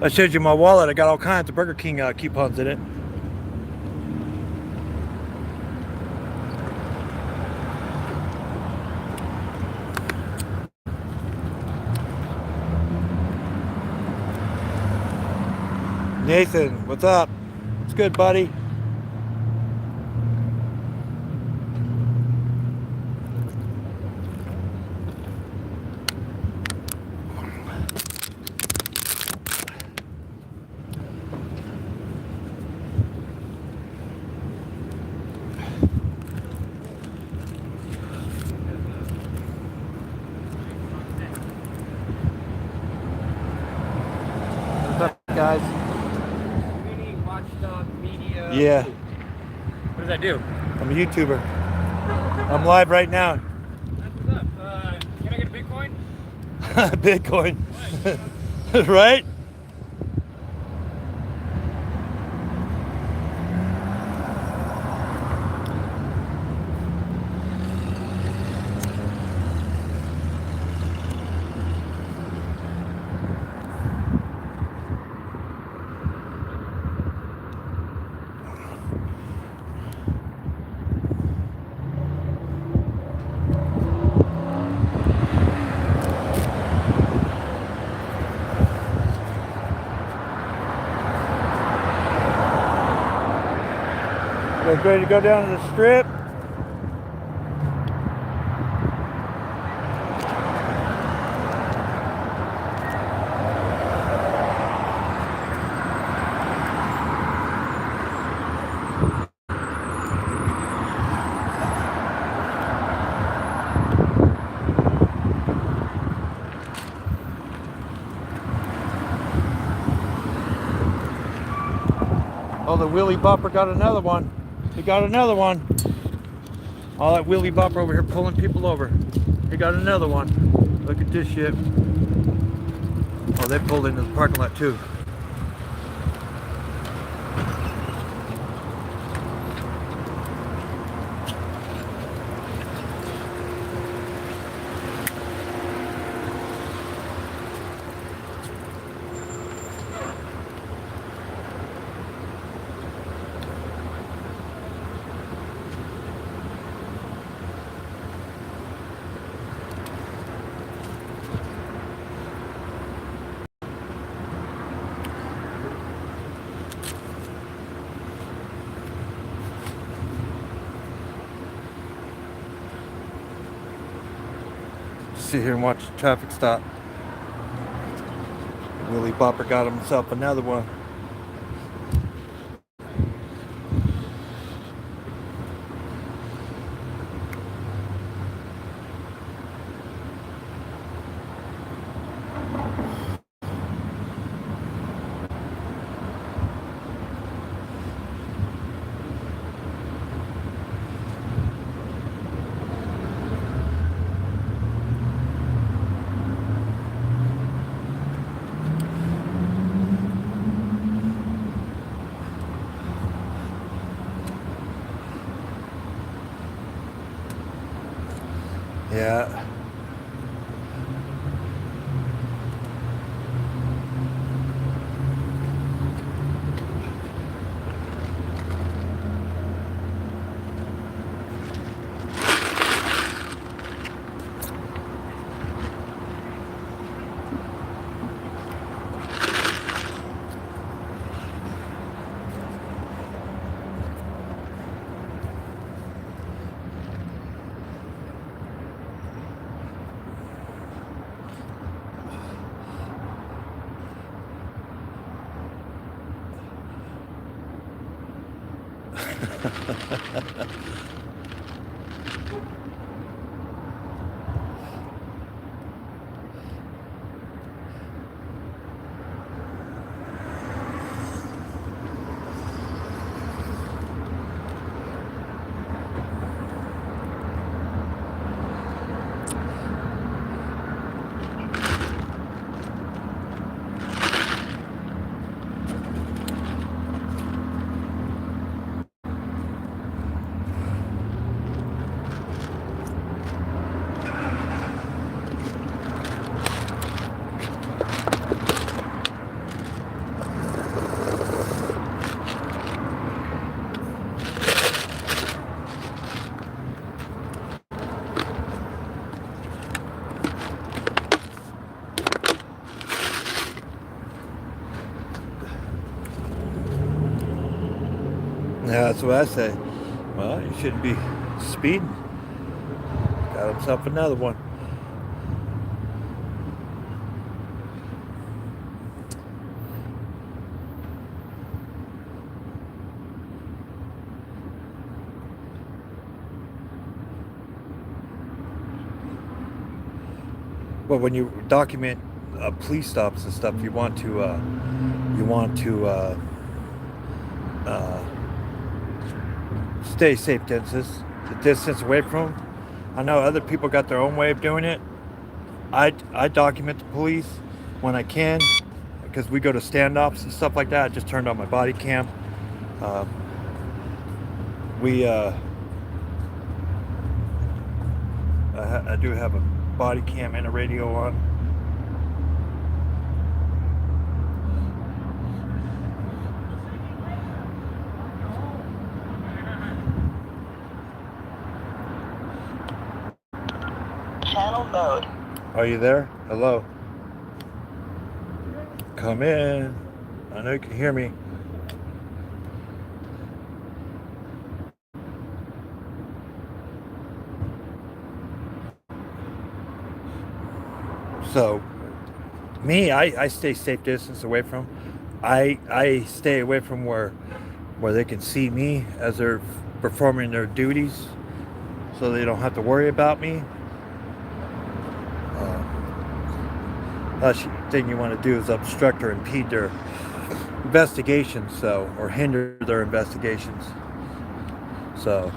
I showed you my wallet. I got all kinds of Burger King coupons in it. Nathan, what's up? What's good, buddy? Guys. Community Watchdog Media. Yeah. What does that do? I'm a YouTuber. I'm live right now. That's what's up. Can I get a Bitcoin? Bitcoin. Right? guys ready to go down to the strip? Oh, the wheelie bopper got another one. He got another one. All that wheelie bopper over here pulling people over. He got another one. Look at this shit. Oh, they pulled into the parking lot too. Sit here and watch the traffic stop. Willie Bopper got himself another one. Yeah. Yeah, that's what I say. Well, you shouldn't be speeding. Got himself another one. Well, when you document police stops and stuff, you want to stay safe distance away from them. I know other people got their own way of doing it. I document the police when I can because we go to standoffs and stuff like that. I just turned on my body cam. I do have a body cam and a radio on. Channel mode. Are you there? Hello. Come in. I know you can hear me. So me, I stay safe distance away from. I stay away from where they can see me as they're performing their duties, so they don't have to worry about me. Last thing you want to do is obstruct or impede their investigations, so or hinder their investigations. So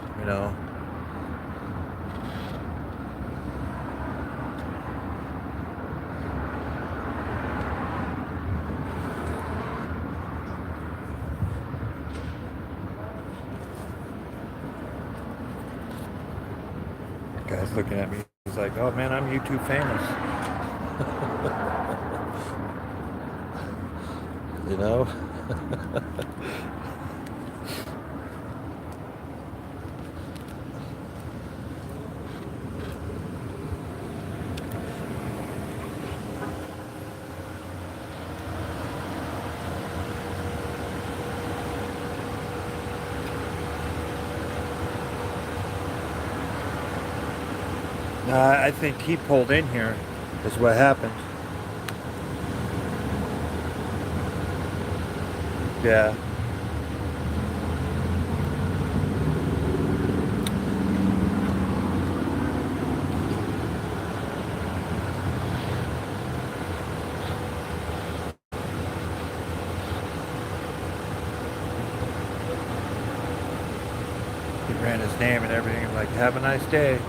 guy's looking at me. He's like, "Oh man, I'm YouTube famous." you know. I think he pulled in here, is what happened. Yeah. He ran his name and everything. I'm like, have a nice day.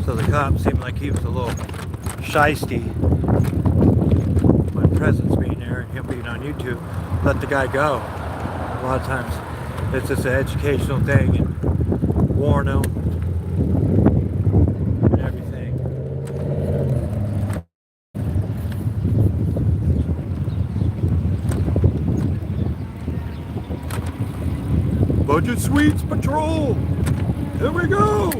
So the cop seemed like he was a little shisty. My presence being there and him being on YouTube, let the guy go. A lot of times it's just an educational thing and warn him and everything. Budget Suites Patrol! Here we go!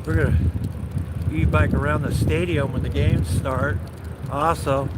We're gonna e-bike around the stadium when the games start. Also,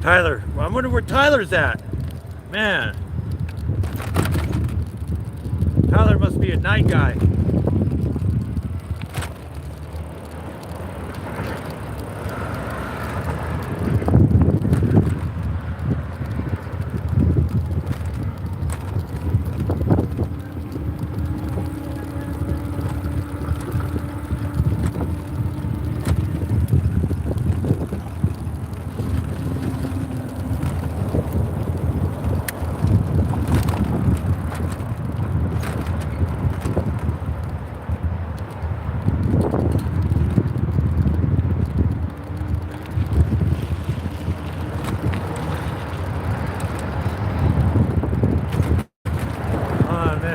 Tyler. Well, I wonder where Tyler's at. Man. Tyler must be a night guy.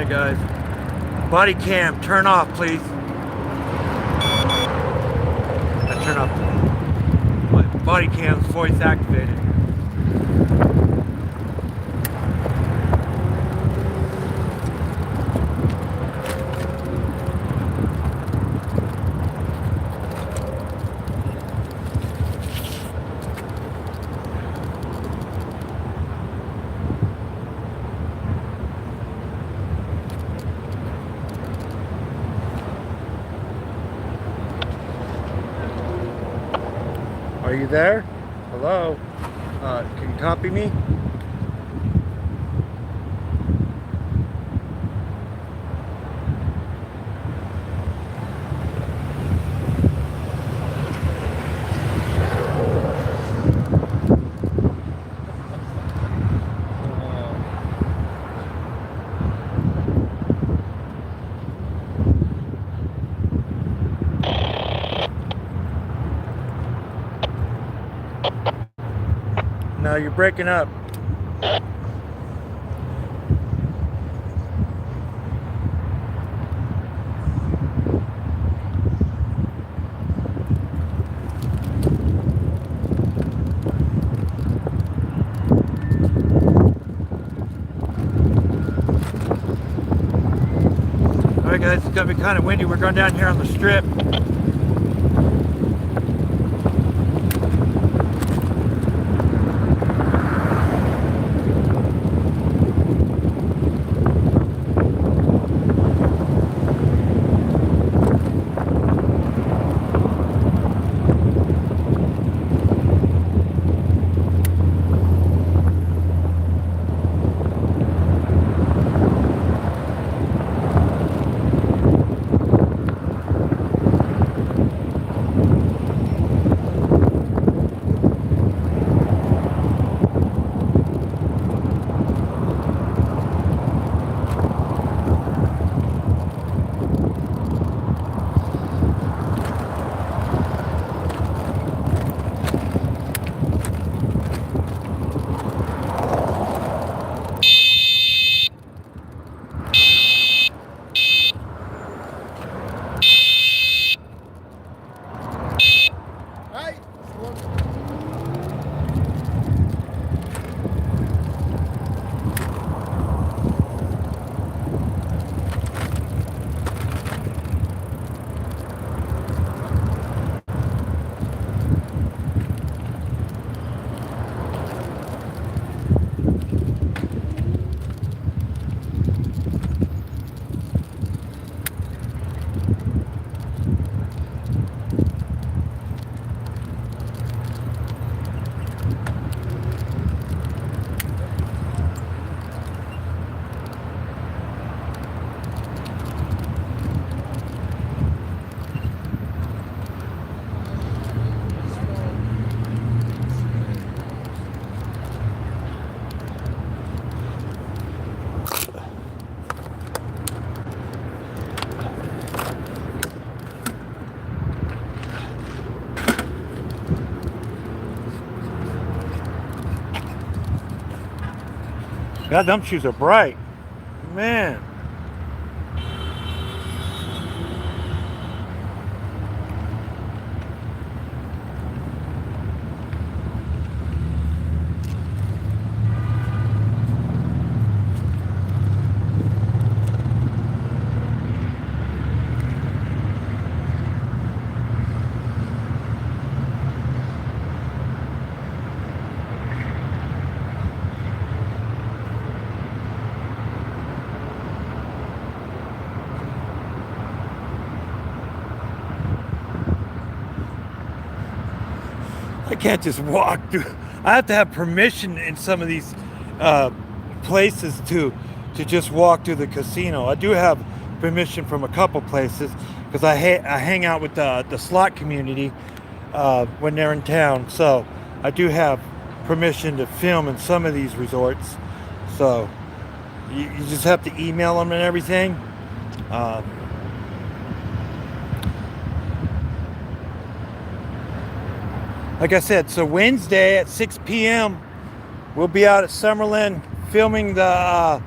Guys, body cam, turn off, please. Turn off. My body cam's voice activated. Are you there? Hello? Can you copy me? No, you're breaking up. Alright guys, it's gonna be kind of windy. We're going down here on the strip. God, them shoes are bright. Man. can't just walk through. I have to have permission in some of these places to just walk through the casino. I do have permission from a couple places because I hang out with the slot community when they're in town. So I do have permission to film in some of these resorts. So you just have to email them and everything. Like I said, so Wednesday at 6 p.m. we'll be out at Summerlin filming the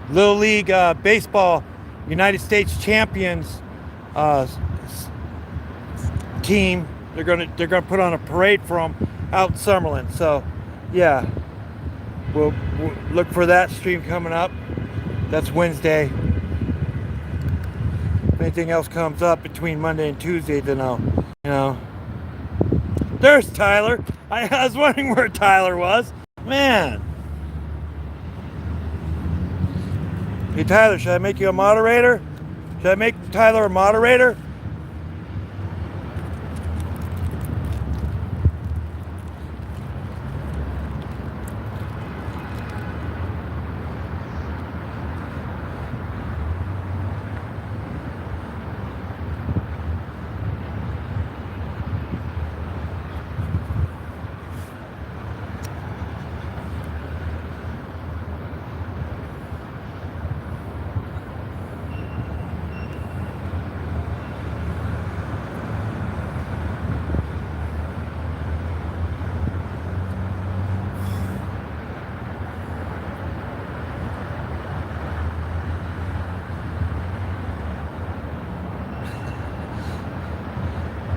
Little League Baseball United States Champions team. They're gonna put on a parade for them out in Summerlin. So yeah, we'll look for that stream coming up. That's Wednesday. If anything else comes up between Monday and Tuesday, then I'll. There's Tyler. I was wondering where Tyler was. Man. Hey Tyler, should I make you a moderator? Should I make Tyler a moderator?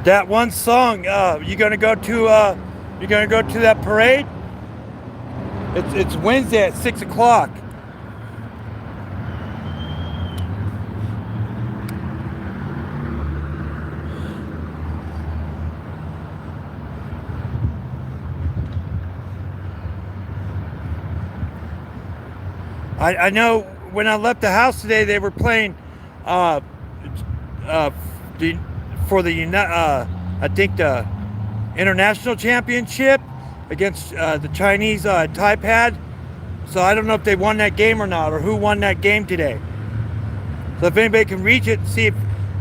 That one song, you gonna go to that parade? It's Wednesday at 6 o'clock. I know when I left the house today, they were playing for the I think the international championship against the Chinese Taipei. So I don't know if they won that game or not, or who won that game today. So if anybody can reach it, see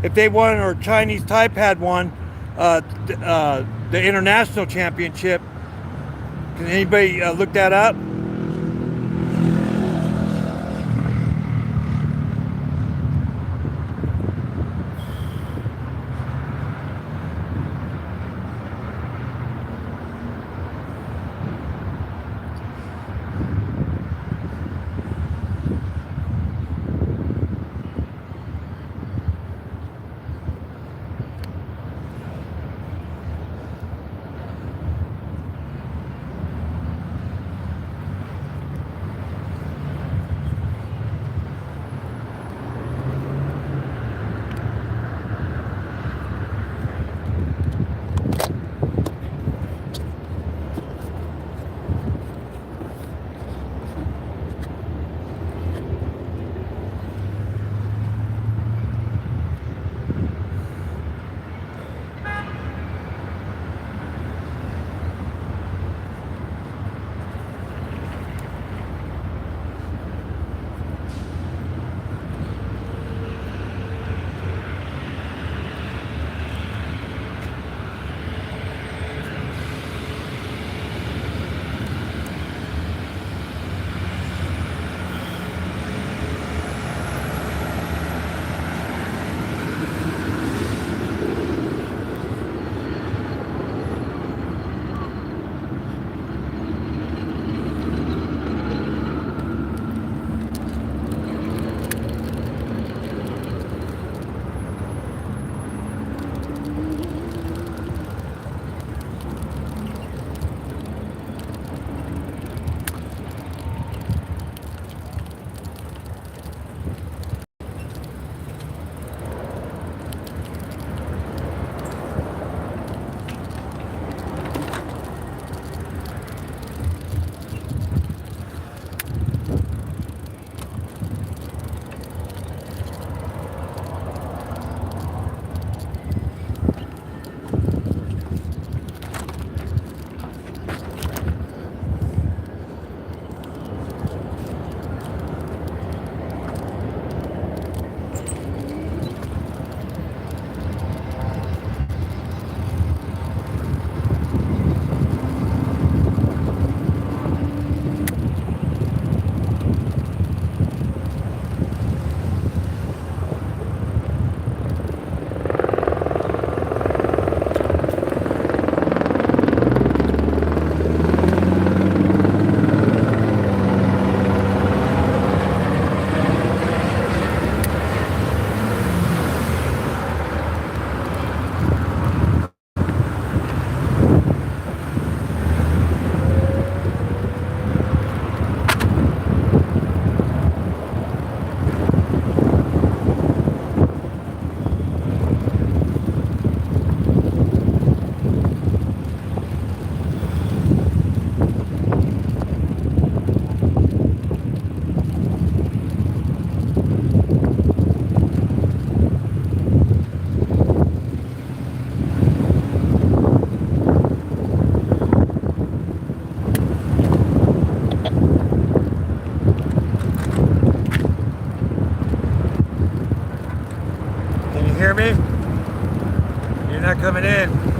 if they won or Chinese Taipei won the international championship. Can anybody look that up? me? You're not coming in.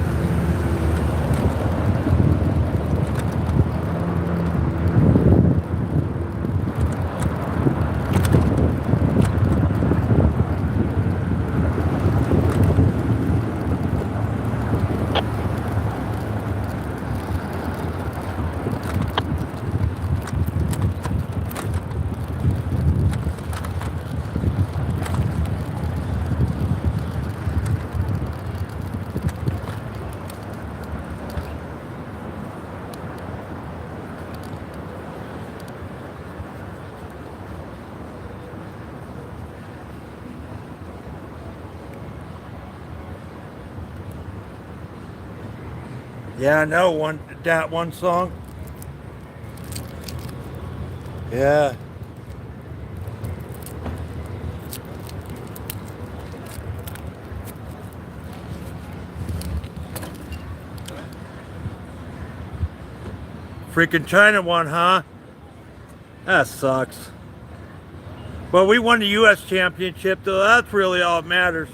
Yeah, I know that one song. Yeah. Freaking China won, huh? That sucks. But we won the U.S. championship, though. That's really all that matters.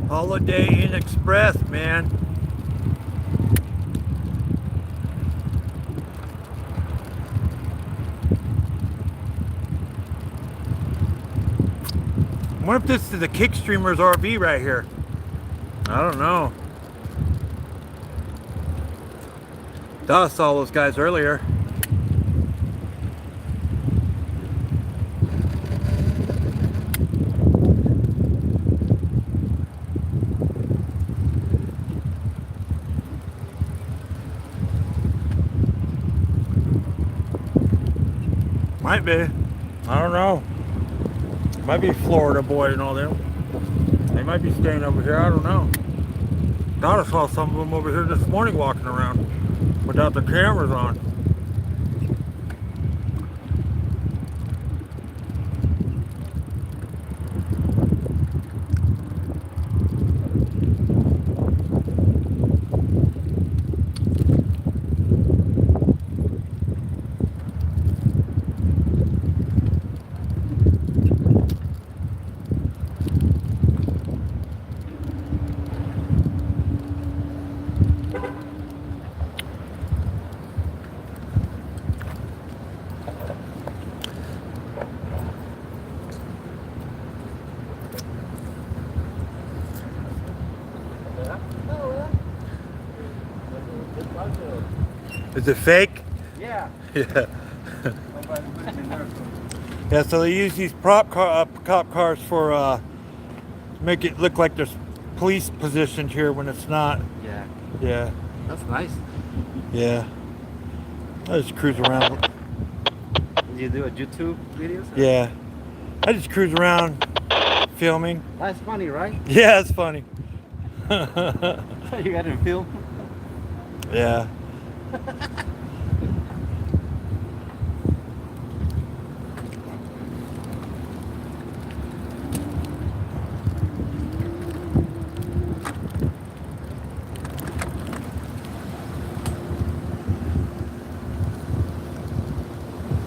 Holiday Inn Express, man. I wonder if this is the Kickstreamers RV right here. I don't know. Thought I saw those guys earlier. Might be. I don't know. Might be Florida boy and all them. They might be staying over here. I don't know. Thought I saw some of them over here this morning walking around without the cameras on. Is it fake? Yeah. Yeah. Yeah, so they use these cop cars for make it look like there's police positioned here when it's not. Yeah. Yeah, That's nice. yeah. I just cruise around. Did you do a YouTube video? Sir? Yeah, I just cruise around filming. That's funny, right? Yeah, it's funny. You got him film? Yeah.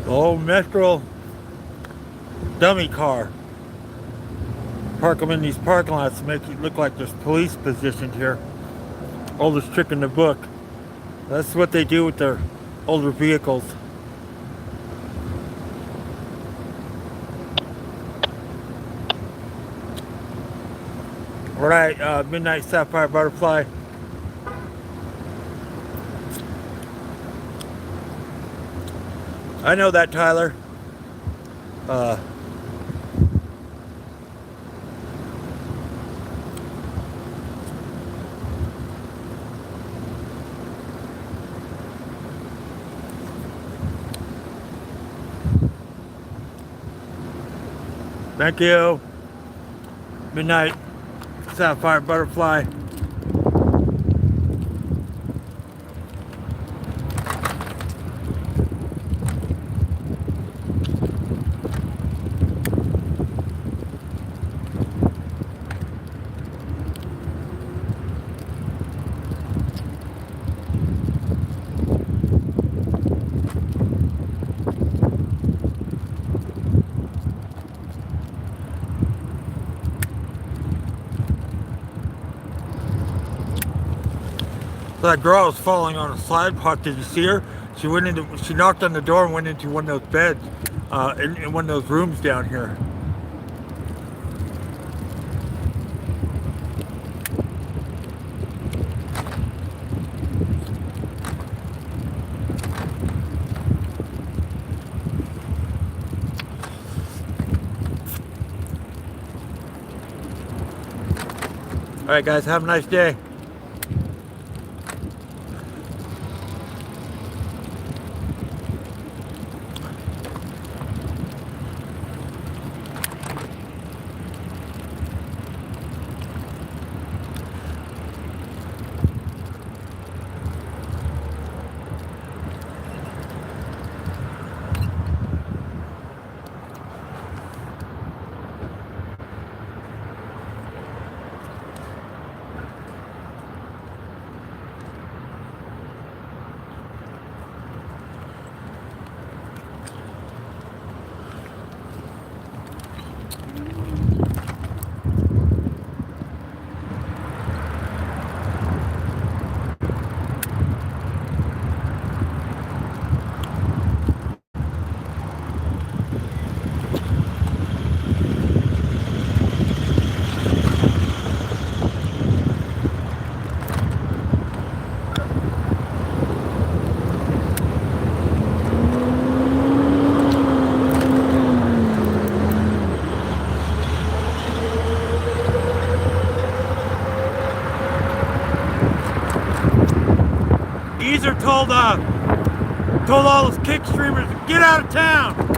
Old Metro dummy car. Park them in these parking lots to make it look like there's police positioned here. Oldest trick in the book. That's what they do with their older vehicles. All right, Midnight Sapphire Butterfly. I know that, Tyler. Thank you. Midnight Sapphire Butterfly. That girl was falling on a sidewalk. Did you see her? She knocked on the door and went into one of those beds, in one of those rooms down here. All right, guys, have a nice day. Geezer told all those kick streamers to get out of town.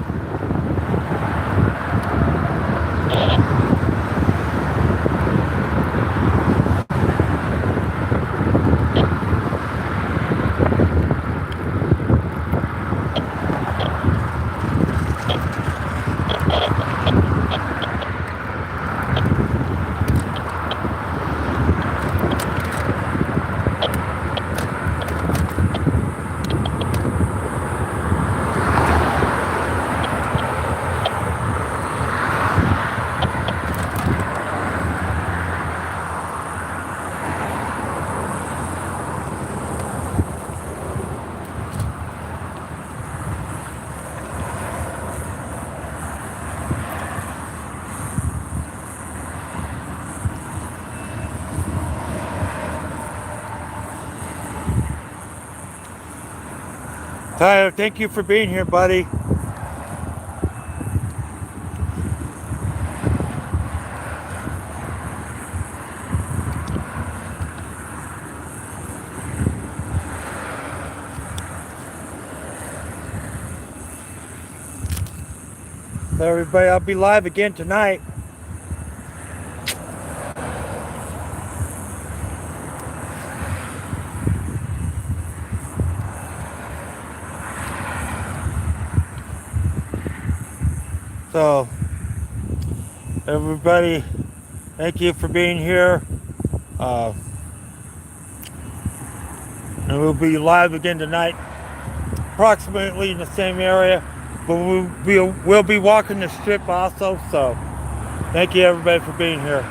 Tyler, thank you for being here, buddy. So everybody, I'll be live again tonight. So everybody, thank you for being here. And we'll be live again tonight, approximately in the same area, but we'll be walking the strip also. So thank you everybody for being here.